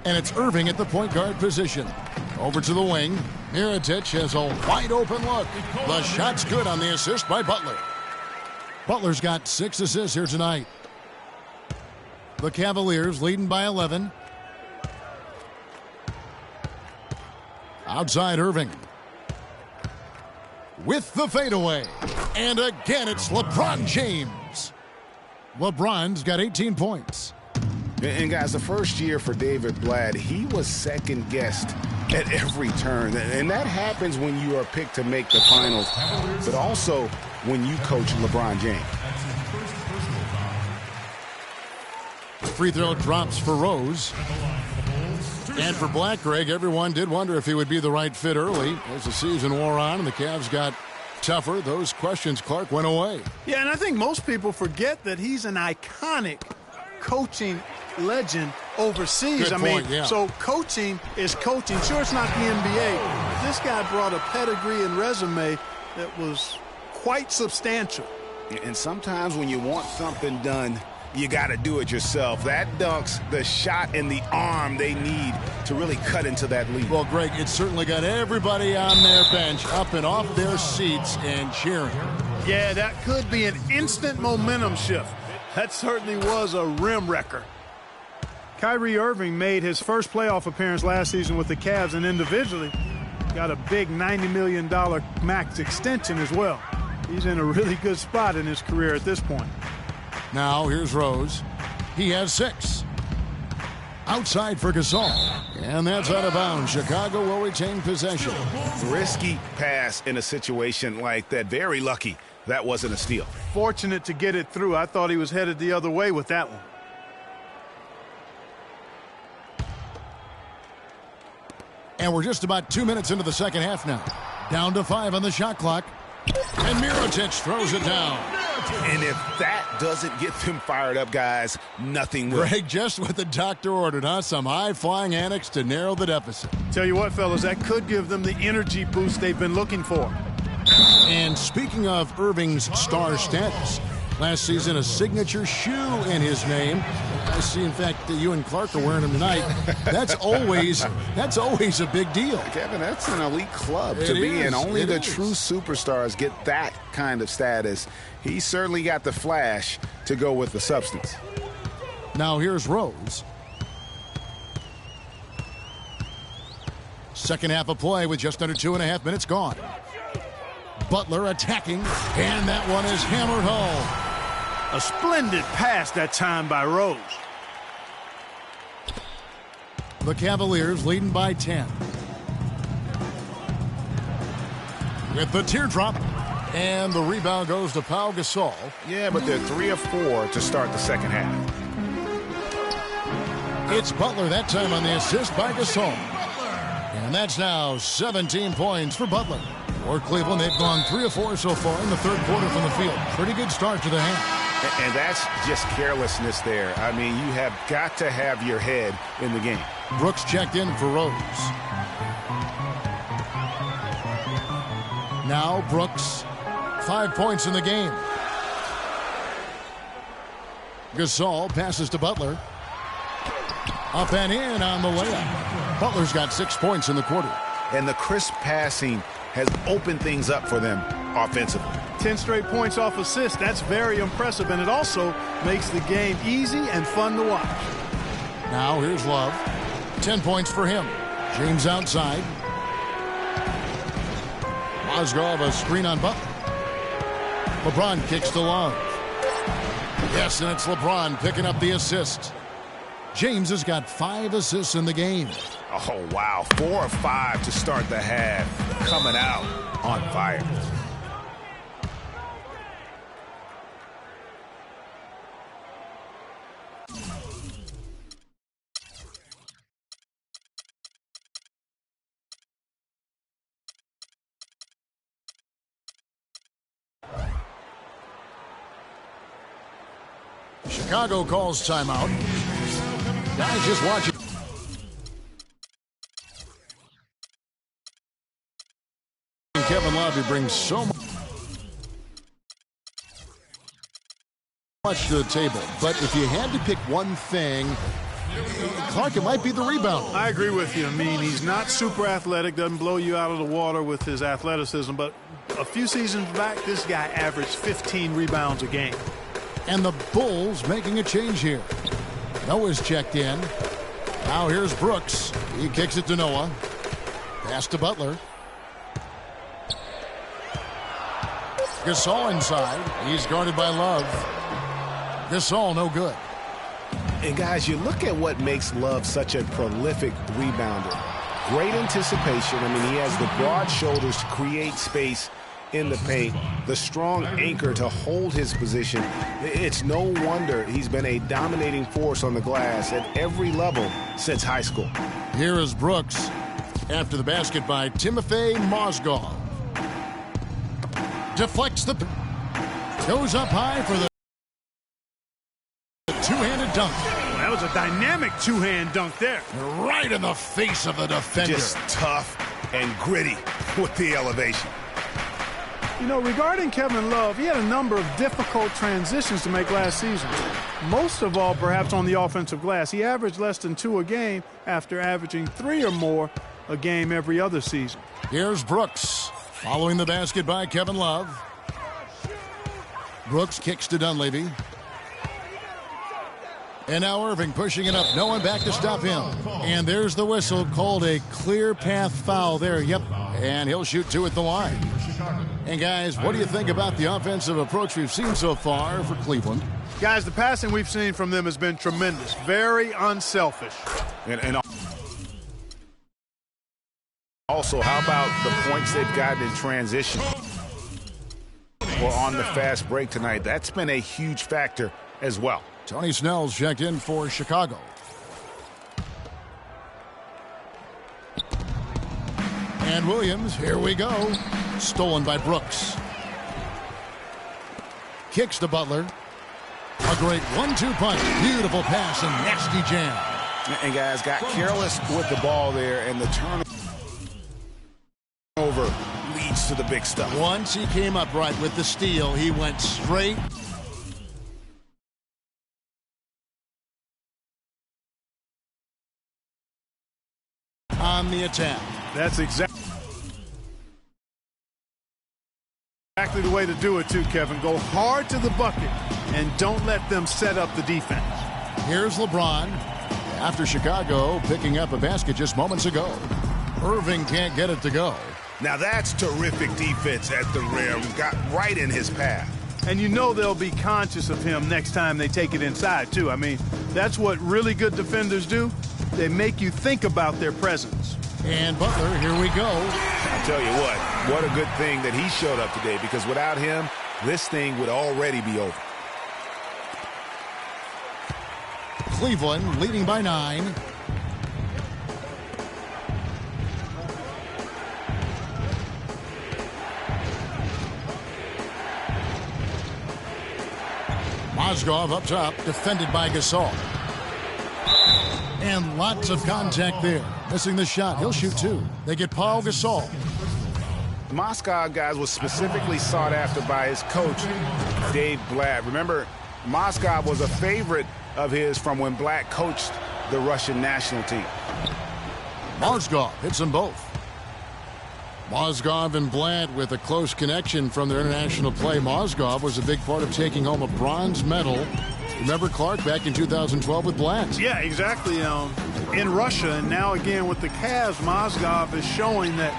And it's Irving at the point guard position. Over to the wing. Mirotic has a wide-open look. The shot's good on the assist by Butler. Butler's got 6 assists here tonight. The Cavaliers leading by 11. Outside Irving. With the fadeaway. And again, it's LeBron James. LeBron's got 18 points. And guys, the first year for David Blatt, he was second-guessed at every turn. And that happens when you are picked to make the finals, but also when you coach LeBron James. Free throw drops for Rose. And for Black, Greg, everyone did wonder if he would be the right fit early. As the season wore on and the Cavs got tougher, those questions, Clark, went away. Yeah, and I think most people forget that he's an iconic coaching legend overseas. Good point, yeah. So coaching is coaching. Sure, it's not the NBA, but this guy brought a pedigree and resume that was quite substantial. And sometimes when you want something done, you got to do it yourself. That dunks the shot and the arm they need to really cut into that lead. Well, Greg, it certainly got everybody on their bench up and off their seats and cheering. Yeah, that could be an instant momentum shift. That certainly was a rim wrecker. Kyrie Irving made his first playoff appearance last season with the Cavs, and individually got a big $90 million max extension as well. He's in a really good spot in his career at this point. Now here's Rose. He has 6. Outside for Gasol. And that's out of bounds. Chicago will retain possession. Risky pass in a situation like that. Very lucky that wasn't a steal. Fortunate to get it through. I thought he was headed the other way with that one. And we're just about 2 minutes into the second half now. Down to 5 on the shot clock. And Mirotic throws it down. And if that doesn't get them fired up, guys, nothing will. Greg, just what the doctor ordered, huh? Some high-flying annex to narrow the deficit. Tell you what, fellas, that could give them the energy boost they've been looking for. And speaking of Irving's star status, last season a signature shoe in his name. I see, in fact, that you and Clark are wearing them tonight. That's always a big deal. Kevin, that's an elite club to be in. Only the true superstars get that kind of status. He certainly got the flash to go with the substance. Now here's Rose. Second half of play with just under 2.5 minutes gone. Butler attacking, and that one is hammered home. A splendid pass that time by Rose. The Cavaliers leading by 10. With the teardrop, and the rebound goes to Pau Gasol. Yeah, but they're 3 of 4 to start the second half. It's Butler that time on the assist by Gasol. And that's now 17 points for Butler. For Cleveland, they've gone 3 of 4 so far in the third quarter from the field. Pretty good start to the half. And that's just carelessness there. I mean, you have got to have your head in the game. Brooks checked in for Rose. Now Brooks, 5 points in the game. Gasol passes to Butler. Up and in on the layup. Butler's got 6 points in the quarter. And the crisp passing has opened things up for them offensively. 10 straight points off assists. That's very impressive, and it also makes the game easy and fun to watch. Now here's Love. 10 points for him. James outside. Mozgov a screen on Butler. LeBron kicks to Love. Yes, and it's LeBron picking up the assist. James has got 5 assists in the game. Oh, wow. 4 of 5 to start the half. Coming out on fire. Chicago calls timeout. Guys, just watching. Kevin Love, who brings so much to the table. But if you had to pick one thing, Clark, it might be the rebound. I agree with you. I mean, he's not super athletic, doesn't blow you out of the water with his athleticism, but a few seasons back, this guy averaged 15 rebounds a game. And the Bulls making a change here. Noah's checked in. Now here's Brooks. He kicks it to Noah. Pass to Butler. Gasol inside. He's guarded by Love. Gasol no good. And guys, you look at what makes Love such a prolific rebounder. Great anticipation. I mean, he has the broad shoulders to create space in the paint, the strong anchor to hold his position. It's no wonder he's been a dominating force on the glass at every level since high school. Here is Brooks after the basket by Timofey Mozgov. Deflects the... Goes up high for the two-handed dunk. Well, that was a dynamic two-hand dunk there. Right in the face of the defender. Just tough and gritty with the elevation. You know, regarding Kevin Love, he had a number of difficult transitions to make last season. Most of all, perhaps on the offensive glass. He averaged less than 2 a game after averaging 3 or more a game every other season. Here's Brooks following the basket by Kevin Love. Brooks kicks to Dunleavy. And now Irving pushing it up. No one back to stop him. And there's the whistle, called a clear path foul there. Yep. And he'll shoot 2 at the line. And guys, what do you think about the offensive approach we've seen so far for Cleveland? Guys, the passing we've seen from them has been tremendous. Very unselfish. And also, how about the points they've gotten in transition or on the fast break tonight? That's been a huge factor as well. Tony Snell's checked in for Chicago. And Williams, here we go. Stolen by Brooks. Kicks to Butler. A great 1-2 punch. Beautiful pass and nasty jam. And guys got careless with the ball there, and the turnover leads to the big stuff. Once he came up right with the steal, he went straight. On the attack. That's exactly the way to do it too, Kevin. Go hard to the bucket and don't let them set up the defense. Here's LeBron after Chicago picking up a basket just moments ago. Irving can't get it to go. Now that's terrific defense at the rim. Got right in his path. And you know they'll be conscious of him next time they take it inside too. I mean, that's what really good defenders do. They make you think about their presence. And Butler, here we go. I tell you what a good thing that he showed up today, because without him, this thing would already be over. Cleveland leading by 9. Mozgov up top, defended by Gasol. And lots of contact there. Missing the shot. He'll shoot 2. They get Paul Gasol. Mozgov, guys, was specifically sought after by his coach, Dave Blatt. Remember, Mozgov was a favorite of his from when Blatt coached the Russian national team. Mozgov hits them both. Mozgov and Blatt with a close connection from their international play. Mozgov was a big part of taking home a bronze medal. Remember Clark back in 2012 with Blatt? Yeah, exactly. In Russia, and now again with the Cavs, Mozgov is showing that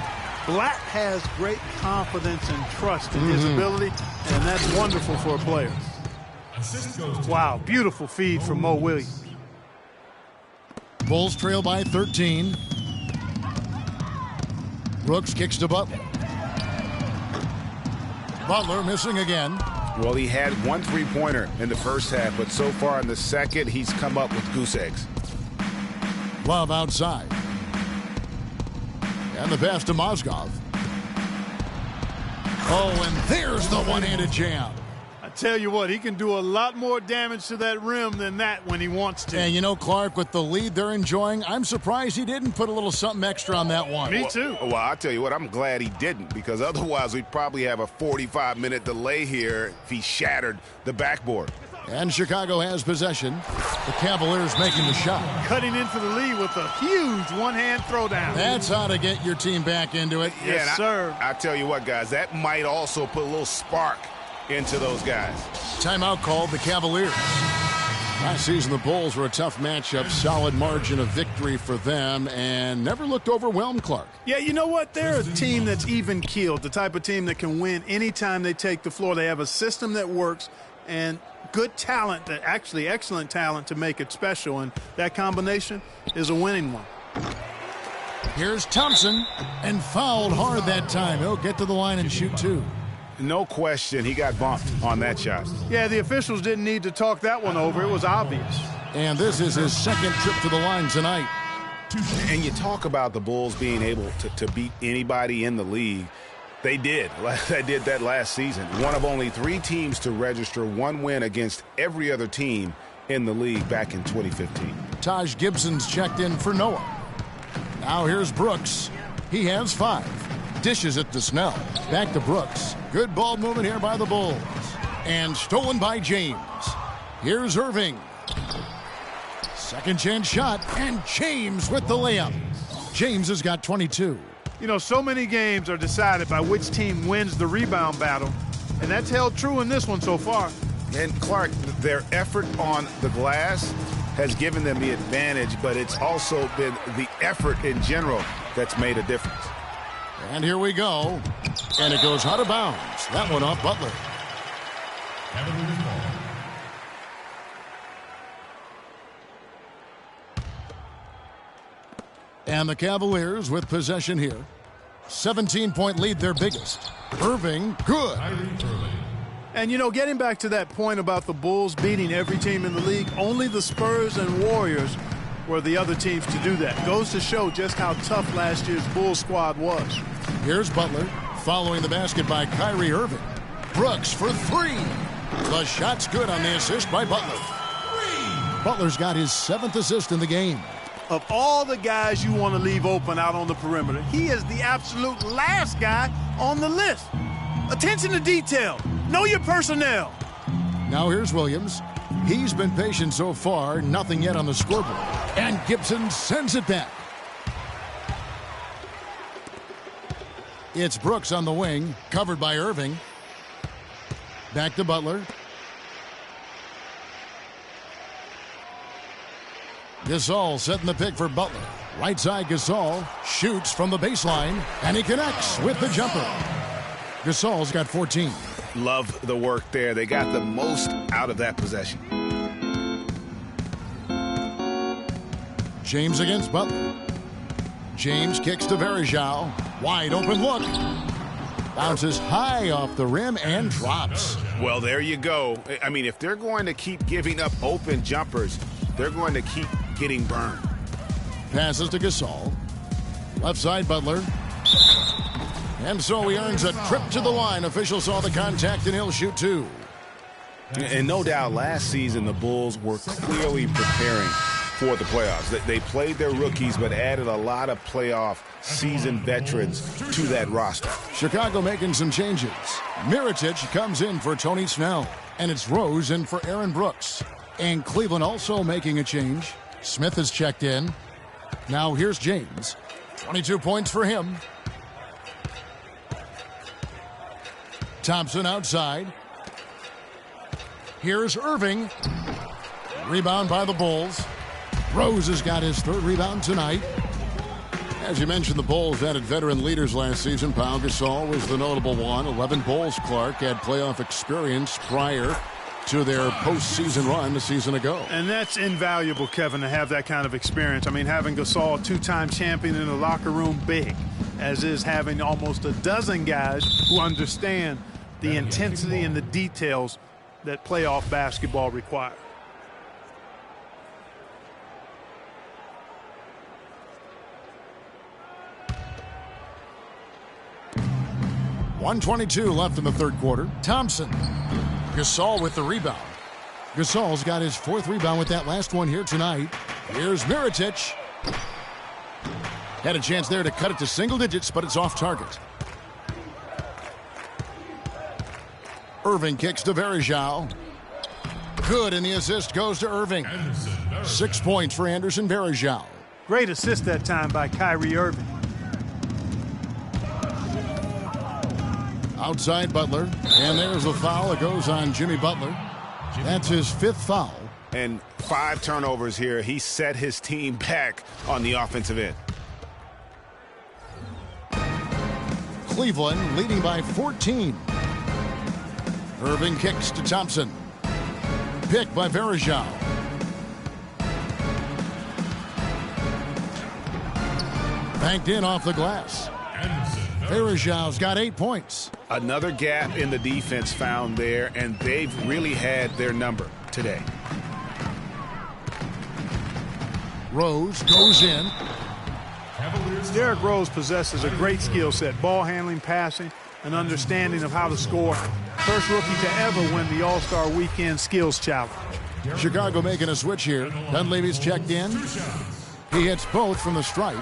Blatt has great confidence and trust in his ability, and that's wonderful for a player. Wow, beautiful feed from Mo Williams. Bulls trail by 13. Brooks kicks to Butler. Butler missing again. Well, he had 1 3-pointer in the first half, but so far in the second, he's come up with goose eggs. Love outside. And the pass to Mozgov. Oh, and there's the one-handed jam. I tell you what, he can do a lot more damage to that rim than that when he wants to. And you know, Clark, with the lead they're enjoying, I'm surprised he didn't put a little something extra on that one. Me too. Well, I'll tell you what, I'm glad he didn't, because otherwise we'd probably have a 45-minute delay here if he shattered the backboard. And Chicago has possession. The Cavaliers making the shot. Cutting into the lead with a huge one-hand throwdown. That's how to get your team back into it. Yes, sir. I tell you what, guys, that might also put a little spark into those guys. Timeout called the Cavaliers. Last season, the Bulls were a tough matchup, solid margin of victory for them, and never looked overwhelmed, Clark. Yeah, you know what? They're a team that's even-keeled, the type of team that can win anytime they take the floor. They have a system that works, and good talent, actually excellent talent to make it special, and that combination is a winning one. Here's Thompson, and fouled hard that time. He'll get to the line and shoot 2. No question, he got bumped on that shot. Yeah, the officials didn't need to talk that one over. It was obvious. And this is his second trip to the line tonight. And you talk about the Bulls being able to beat anybody in the league. They did. They did that last season. One of only 3 teams to register 1 win against every other team in the league back in 2015. Taj Gibson's checked in for Noah. Now here's Brooks. He has 5. Dishes it to Snell. Back to Brooks. Good ball movement here by the Bulls. And stolen by James. Here's Irving. Second chance shot. And James with the layup. James has got 22. You know, so many games are decided by which team wins the rebound battle, and that's held true in this one so far. And Clark, their effort on the glass has given them the advantage, but it's also been the effort in general that's made a difference. And here we go. And it goes out of bounds. That one off Butler. And the Cavaliers with possession here. 17-point lead, their biggest. Irving, good. And, you know, getting back to that point about the Bulls beating every team in the league, only the Spurs and Warriors were the other teams to do that. Goes to show just how tough last year's Bulls squad was. Here's Butler, following the basket by Kyrie Irving. Brooks for 3. The shot's good on the assist by Butler. Butler's got his 7th assist in the game. Of all the guys you want to leave open out on the perimeter, he is the absolute last guy on the list. Attention to detail. Know your personnel. Now here's Williams. He's been patient so far. Nothing yet on the scoreboard. And Gibson sends it back. It's Brooks on the wing, covered by Irving. Back to Butler. Gasol setting the pick for Butler. Right side, Gasol shoots from the baseline, and he connects with the jumper. Gasol's got 14. Love the work there. They got the most out of that possession. James against Butler. James kicks to Varejao. Wide open look. Bounces high off the rim and drops. Well, there you go. I mean, if they're going to keep giving up open jumpers, they're going to keep getting burned. Passes to Gasol. Left side, Butler. And so he earns a trip to the line. Officials saw the contact, and he'll shoot 2. And no doubt last season the Bulls were clearly preparing for the playoffs. They played their rookies but added a lot of playoff seasoned veterans to that roster. Chicago making some changes. Mirotic comes in for Tony Snell, and it's Rose in for Aaron Brooks. And Cleveland also making a change. Smith has checked in. Now here's James. 22 points for him. Thompson outside. Here's Irving. Rebound by the Bulls. Rose has got his 3rd rebound tonight. As you mentioned, the Bulls added veteran leaders last season. Pau Gasol was the notable one. 11 Bulls Clark had playoff experience prior to their postseason run a season ago. And that's invaluable, Kevin, to have that kind of experience. I mean, having Gasol, 2-time champion in the locker room, big, as is having almost a dozen guys who understand the intensity and the details that playoff basketball requires. .122 left in the 3rd quarter. Thompson. Gasol with the rebound. Gasol's got his 4th rebound with that last one here tonight. Here's Mirotic. Had a chance there to cut it to single digits, but it's off target. Irving kicks to Varejao. Good, and the assist goes to Irving. 6 points for Anderson Varejao. Great assist that time by Kyrie Irving. Outside Butler, and there's a foul. It goes on Jimmy Butler. That's his 5th foul. And 5 turnovers here. He set his team back on the offensive end. Cleveland leading by 14. Irving kicks to Thompson. Pick by Varejao. Banked in off the glass. Varejao's got 8 points. Another gap in the defense found there, and they've really had their number today. Rose goes in. Derrick Rose possesses a great skill set, ball handling, passing, an understanding of how to score. First rookie to ever win the All-Star Weekend Skills Challenge. Chicago making a switch here. Dunleavy's checked in. He hits both from the stripe.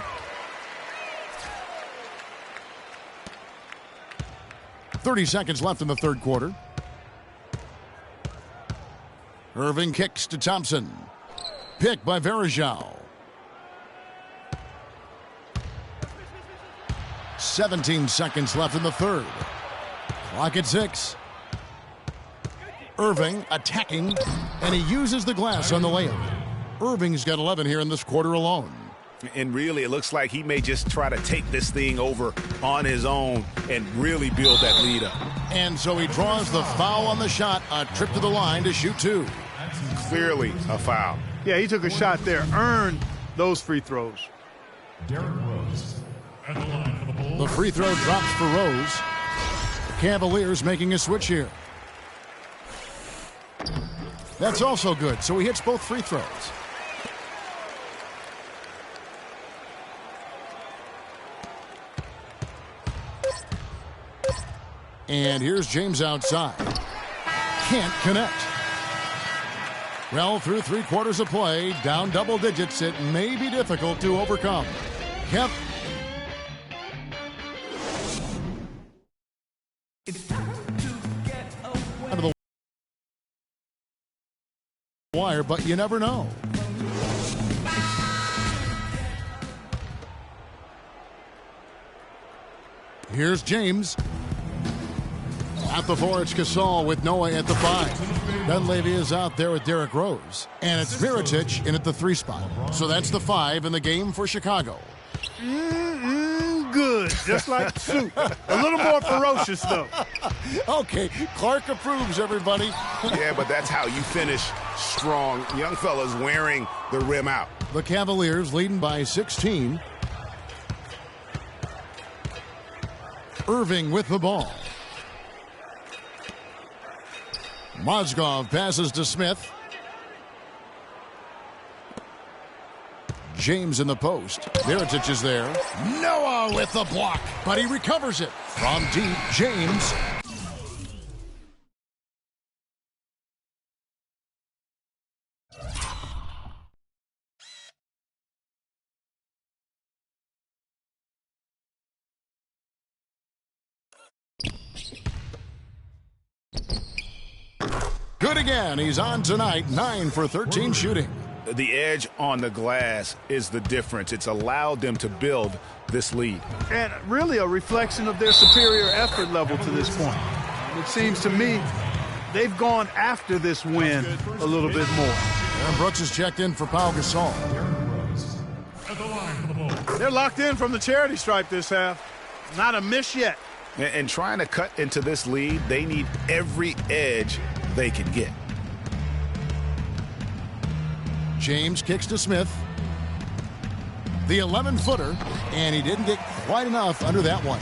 30 seconds left in the 3rd quarter. Irving kicks to Thompson. Pick by Varejao. 17 seconds left in the 3rd. Clock at 6. Irving attacking, and he uses the glass on the layup. Irving's got 11 here in this quarter alone. And really, it looks like he may just try to take this thing over on his own and really build that lead up. And so he draws the foul on the shot, a trip to the line to shoot 2. Clearly a foul. Yeah, he took a shot there, earned those free throws. Derrick Rose at the line for the Bulls. The free throw drops for Rose. Cavaliers making a switch here. That's also good, so he hits both free throws. And here's James outside. can't connect. Well, through 3 quarters of play, down double digits, it may be difficult to overcome. Out of the wire, but you never know. Here's James. At the 4, it's Gasol with Noah at the 5. Dunleavy is out there with Derrick Rose. And it's Mirotic in at the 3 spot. So that's the 5 in the game for Chicago. Good. Just like soup. A little more ferocious, though. Okay, Clark approves, everybody. Yeah, but that's how you finish strong. Young fellas wearing the rim out. The Cavaliers leading by 16. Irving with the ball. Mozgov passes to Smith. James in the post. Mirotic is there. Noah with the block, but he recovers it. From deep, James. Good again. He's on tonight. 9 for 13 shooting. The edge on the glass is the difference. It's allowed them to build this lead. And really a reflection of their superior effort level to this point. It seems to me they've gone after this win a little bit more. And Brooks is checked in for Pau Gasol. They're locked in from the charity stripe this half. Not a miss yet. And trying to cut into this lead, they need every edge they can get. James kicks to Smith. The 11-footer, and he didn't get quite enough under that one.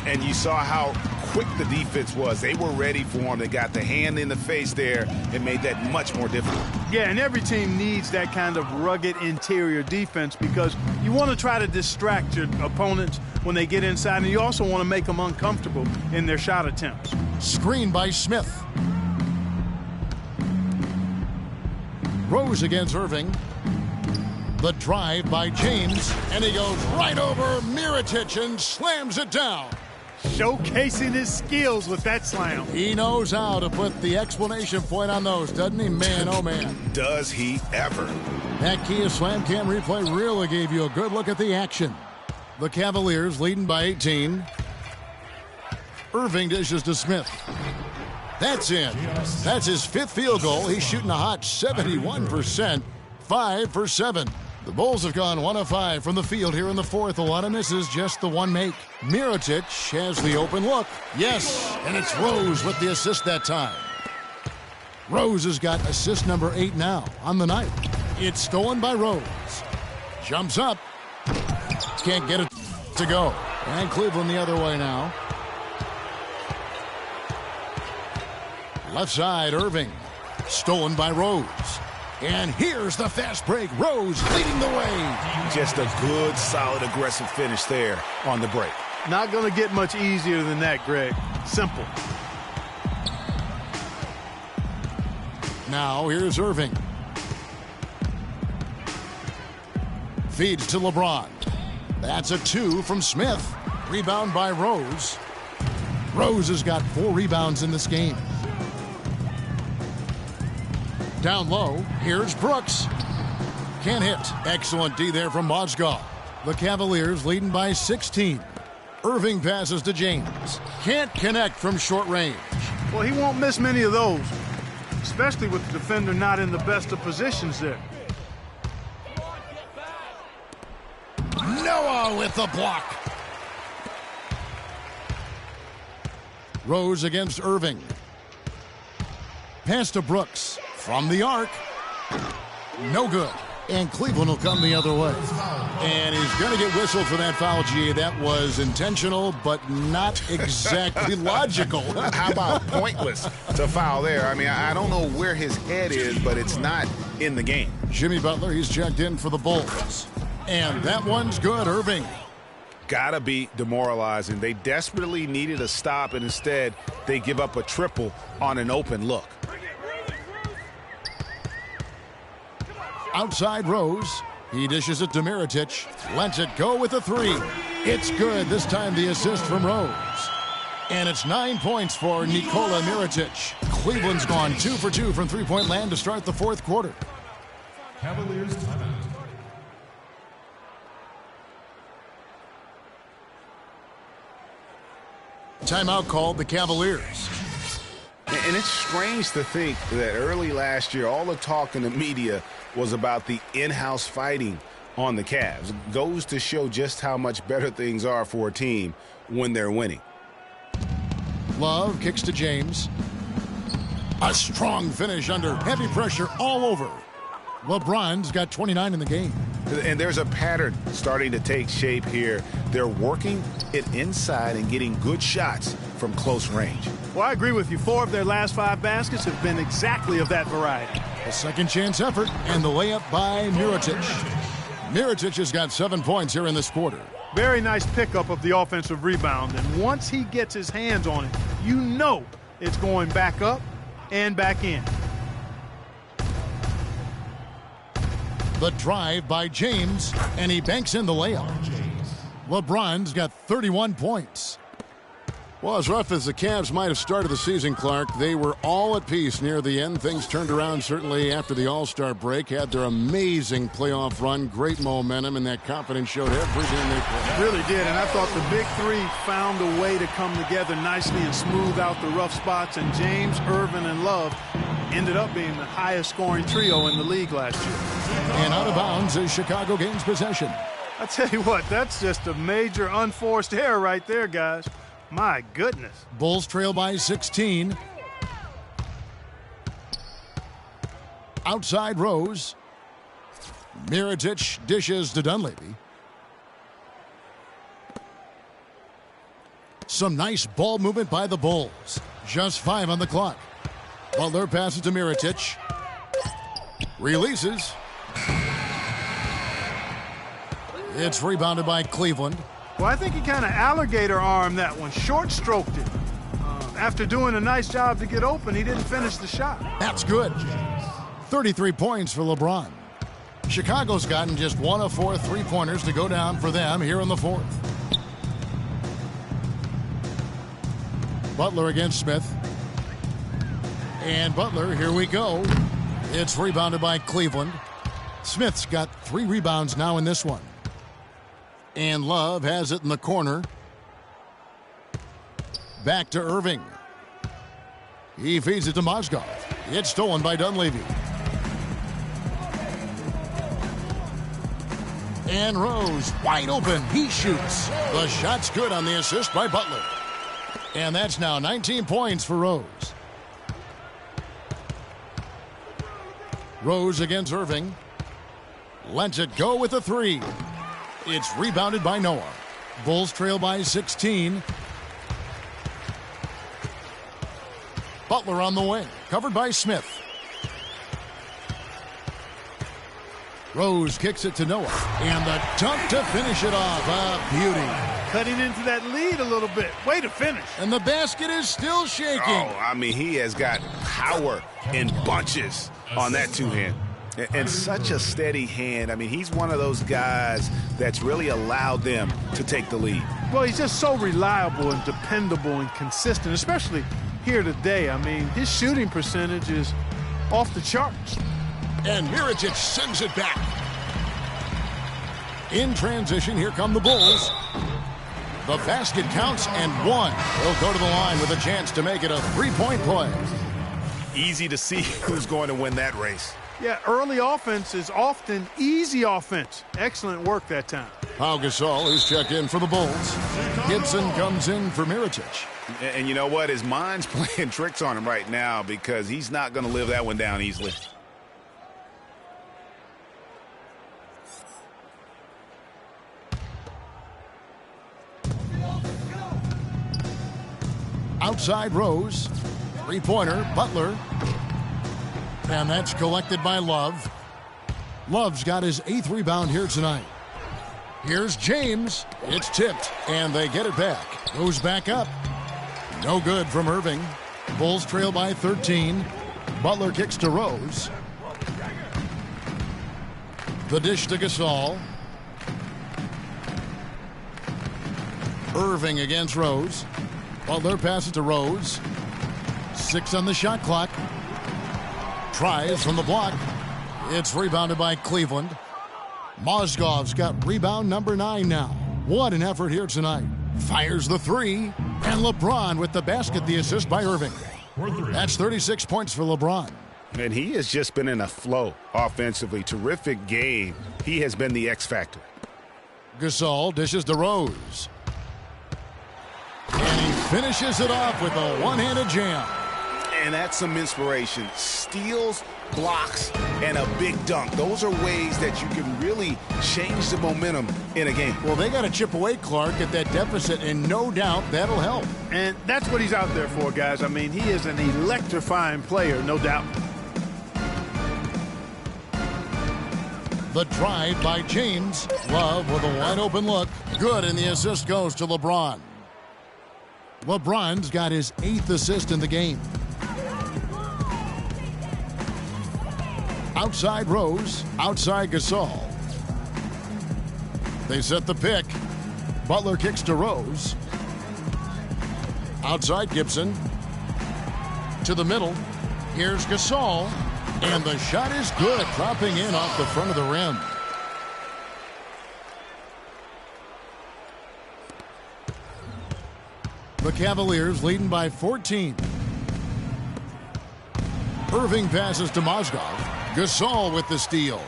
And you saw how quick the defense was. They were ready for him. They got the hand in the face there and made that much more difficult. Yeah, and every team needs that kind of rugged interior defense because you want to try to distract your opponents when they get inside, and you also want to make them uncomfortable in their shot attempts. Screen by Smith. Rose against Irving. The drive by James, and he goes right over Mirotic and slams it down. Showcasing his skills with that slam. He knows how to put the exclamation point on those, doesn't he? Man, oh man. Does he ever. That Kia Slam Cam replay really gave you a good look at the action. The Cavaliers leading by 18. Irving dishes to Smith. That's in. That's his 5th field goal. He's shooting a hot 71%. 5 for 7. The Bulls have gone 1 of 5 from the field here in the 4th. A lot of misses, just the one make. Mirotic has the open look. Yes, and it's Rose with the assist that time. Rose has got assist number 8 now on the night. It's stolen by Rose. Jumps up. Can't get it to go. And Cleveland the other way now. Left side, Irving. Stolen by Rose. And here's the fast break. Rose leading the way. Just a good, solid, aggressive finish there on the break. Not going to get much easier than that, Greg. Simple. Now here's Irving. Feeds to LeBron. That's a 2 from Smith. Rebound by Rose. Rose has got 4 rebounds in this game. Down low, here's Brooks. Can't hit. Excellent D there from Mozgov. The Cavaliers leading by 16. Irving passes to James. Can't connect from short range. Well, he won't miss many of those, especially with the defender not in the best of positions there. Noah with the block. Rose against Irving. Pass to Brooks. From the arc. No good. And Cleveland will come the other way. And he's going to get whistled for that foul, G. That was intentional, but not exactly logical. How about pointless to foul there? I mean, I don't know where his head is, but it's not in the game. Jimmy Butler, he's checked in for the Bulls. And that one's good, Irving. Gotta be demoralizing. They desperately needed a stop, and instead they give up a triple on an open look. Outside Rose. He dishes it to Mirotic. Lets it go with a three. It's good. This time the assist from Rose. And it's 9 points for Nikola Mirotic. Cleveland's gone 2 for 2 from three-point land to start the fourth quarter. Cavaliers timeout. Timeout called the Cavaliers. And it's strange to think that early last year, all the talk in the media was about the in-house fighting on the Cavs. Goes to show just how much better things are for a team when they're winning. Love kicks to James. A strong finish under heavy pressure all over. LeBron's got 29 in the game. And there's a pattern starting to take shape here. They're working it inside and getting good shots from close range. Well, I agree with you. 4 of their last 5 baskets have been exactly of that variety. A second chance effort and the layup by Mirotic. Mirotic has got 7 points here in this quarter. Very nice pickup of the offensive rebound. And once he gets his hands on it, you know it's going back up and back in. The drive by James, and he banks in the layup. LeBron's got 31 points. Well, as rough as the Cavs might have started the season, Clark, they were all at peace near the end. Things turned around certainly after the All-Star break. Had their amazing playoff run, great momentum, and that confidence showed everything they played. Really did, and I thought the big three found a way to come together nicely and smooth out the rough spots, and James, Irvin, and Love ended up being the highest scoring trio in the league last year. And out of bounds as Chicago gains possession. I tell you what, that's just a major unforced error right there, guys. My goodness. Bulls trail by 16. Outside Rose. Mirotic dishes to Dunleavy. Some nice ball movement by the Bulls. Just 5 on the clock. Butler passes to Mirotic. Releases. It's rebounded by Cleveland. Well, I think he kind of alligator armed that one, short stroked it. After doing a nice job to get open, he didn't finish the shot. That's good. 33 points for LeBron. Chicago's gotten just 1 of 4 three-pointers to go down for them here in the fourth. Butler against Smith. And Butler, here we go. It's rebounded by Cleveland. Smith's got 3 rebounds now in this one. And Love has it in the corner. Back to Irving. He feeds it to Mozgov. It's stolen by Dunleavy. And Rose, wide open. He shoots. The shot's good on the assist by Butler. And that's now 19 points for Rose. Rose against Irving. Lets it go with a 3. It's rebounded by Noah. Bulls trail by 16. Butler on the wing, covered by Smith. Rose kicks it to Noah, and the dunk to finish it off. A beauty. Cutting into that lead a little bit. Way to finish. And the basket is still shaking. Oh, I mean, he has got power in bunches on that two-hand. And such a steady hand. I mean, he's one of those guys that's really allowed them to take the lead. Well, he's just so reliable and dependable and consistent, especially here today. I mean, his shooting percentage is off the charts. And Mirotic sends it back. In transition, here come the Bulls. The basket counts and 1. He'll go to the line with a chance to make it a 3-point play. Easy to see who's going to win that race. Yeah, early offense is often easy offense. Excellent work that time. Pau Gasol is checked in for the Bulls. Gibson comes in for Mirotic. And you know what? His mind's playing tricks on him right now because he's not going to live that one down easily. Outside Rose. 3-pointer, Butler. And that's collected by Love. Love's got his 8th rebound here tonight. Here's James. It's tipped, and they get it back. Goes back up. No good from Irving. Bulls trail by 13. Butler kicks to Rose. The dish to Gasol. Irving against Rose. Butler passes to Rose. 6 on the shot clock. Tries from the block. It's rebounded by Cleveland. Mozgov's got rebound number 9 now. What an effort here tonight. Fires the 3. And LeBron with the basket, the assist by Irving. That's 36 points for LeBron. And he has just been in a flow offensively. Terrific game. He has been the X factor. Gasol dishes to Rose. And he finishes it off with a one-handed jam. And that's some inspiration. Steals, blocks, and a big dunk. Those are ways that you can really change the momentum in a game. Well, they got to chip away, Clark, at that deficit, and no doubt that'll help. And that's what he's out there for, guys. I mean, he is an electrifying player, no doubt. The drive by James. Love with a wide-open look. Good, and the assist goes to LeBron. LeBron's got his 8th assist in the game. Outside Rose, outside Gasol. They set the pick. Butler kicks to Rose. Outside Gibson. To the middle. Here's Gasol. And the shot is good, dropping in off the front of the rim. The Cavaliers leading by 14. Irving passes to Mozgov. Gasol with the steal.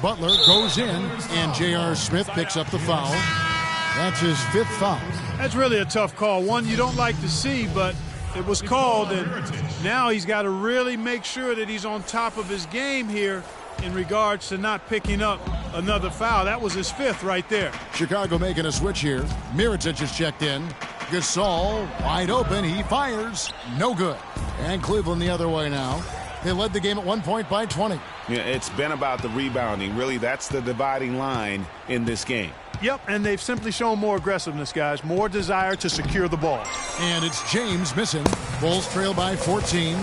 Butler goes in, and J.R. Smith picks up the foul. That's his 5th foul. That's really a tough call. One you don't like to see, but it was called, and now he's got to really make sure that he's on top of his game here in regards to not picking up another foul. That was his 5th right there. Chicago making a switch here. Mirotic is checked in. Gasol wide open. He fires. No good. And Cleveland the other way now. They led the game at 1 point by 20. Yeah, it's been about the rebounding. Really, that's the dividing line in this game. Yep, and they've simply shown more aggressiveness, guys. More desire to secure the ball. And it's James missing. Bulls trail by 14.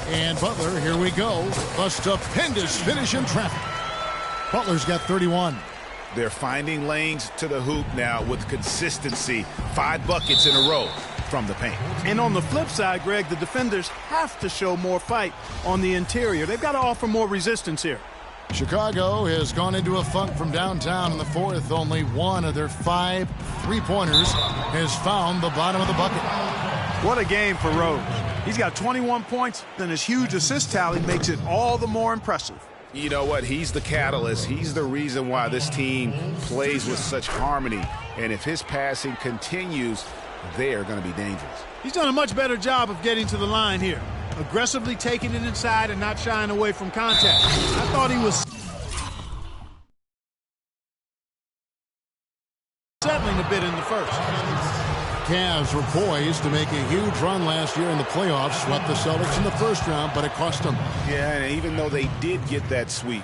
And Butler, here we go. A stupendous finish in traffic. Butler's got 31. They're finding lanes to the hoop now with consistency. 5 buckets in a row from the paint. And on the flip side, Greg, the defenders have to show more fight on the interior. They've got to offer more resistance here. Chicago has gone into a funk from downtown in the 4th. Only one of their 5 3-pointers has found the bottom of the bucket. What a game for Rose. He's got 21 points, and his huge assist tally makes it all the more impressive. You know what? He's the catalyst. He's the reason why this team plays with such harmony. And if his passing continues, they're going to be dangerous. He's done a much better job of getting to the line here. Aggressively taking it inside and not shying away from contact. I thought he was settling a bit in the first. Cavs were poised to make a huge run last year in the playoffs. Swept the Celtics in the first round, but it cost them. Yeah, and even though they did get that sweep,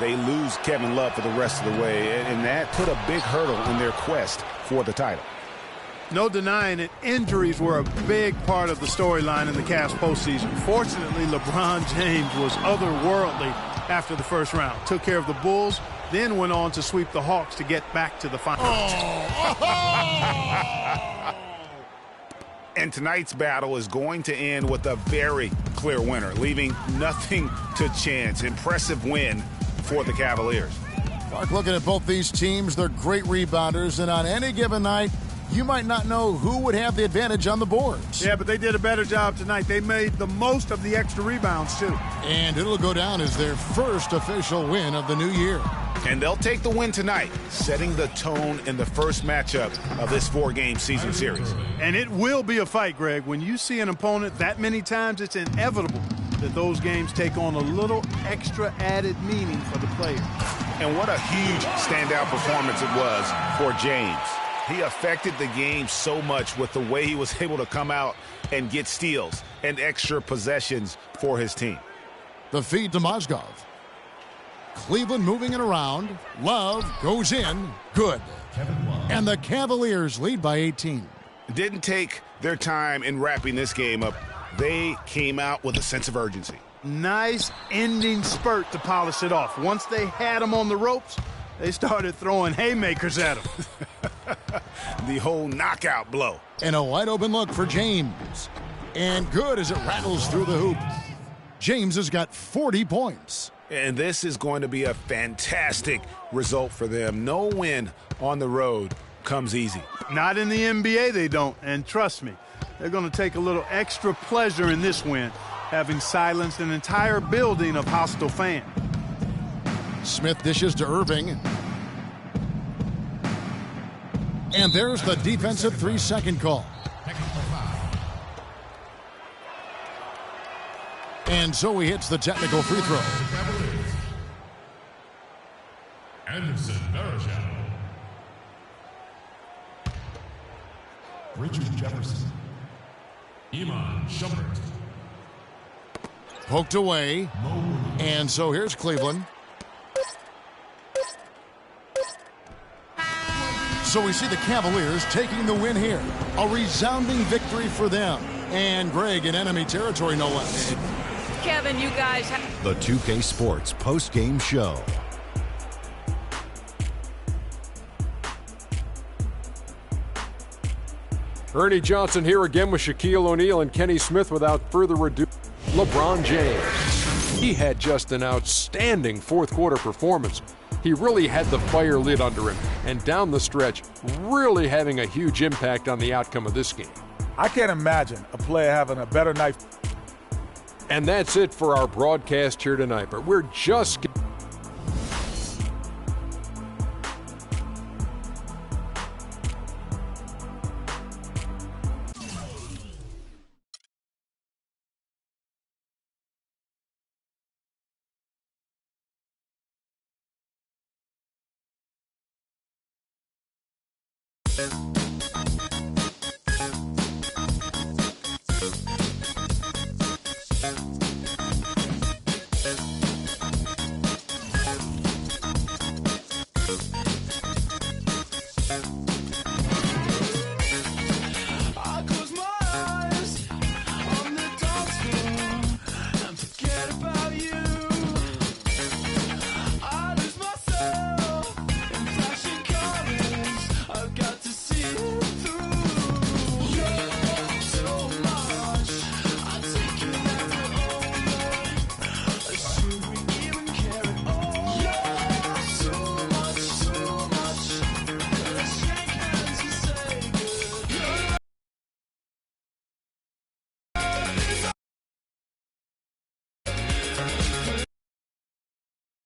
they lose Kevin Love for the rest of the way, and that put a big hurdle in their quest for the title. No denying it, injuries were a big part of the storyline in the Cavs postseason. Fortunately, LeBron James was otherworldly after the first round. Took care of the Bulls, then went on to sweep the Hawks to get back to the finals. And tonight's battle is going to end with a very clear winner, leaving nothing to chance. Impressive win for the Cavaliers. Mark, looking at both these teams, they're great rebounders, and on any given night, you might not know who would have the advantage on the boards. Yeah, but they did a better job tonight. They made the most of the extra rebounds, too. And it'll go down as their first official win of the new year. And they'll take the win tonight, setting the tone in the first matchup of this 4-game season series. And it will be a fight, Greg. When you see an opponent that many times, it's inevitable that those games take on a little extra added meaning for the player. And what a huge standout performance it was for James. He affected the game so much with the way he was able to come out and get steals and extra possessions for his team. The feed to Mozgov. Cleveland moving it around. Love goes in. Good. And the Cavaliers lead by 18. Didn't take their time in wrapping this game up. They came out with a sense of urgency. Nice ending spurt to polish it off. Once they had him on the ropes, they started throwing haymakers at him. The whole knockout blow. And a wide open look for James. And good as it rattles through the hoop. James has got 40 points. And this is going to be a fantastic result for them. No win on the road comes easy. Not in the NBA, they don't. And trust me, they're going to take a little extra pleasure in this win, having silenced an entire building of hostile fans. Smith dishes to Irving. And there's the defensive 3-second call. And so he hits the technical free throw. Anderson Varejao. Richard Jefferson. Iman Shumpert. Poked away. And so here's Cleveland. So we see the Cavaliers taking the win here. A resounding victory for them. And Greg in enemy territory, no less. Kevin, you guys have... The 2K Sports post-game show. Ernie Johnson here again with Shaquille O'Neal and Kenny Smith. Without further ado, LeBron James. He had just an outstanding fourth quarter performance. He really had the fire lit under him, and down the stretch, really having a huge impact on the outcome of this game. I can't imagine a player having a better night. And that's it for our broadcast here tonight, but we're just getting...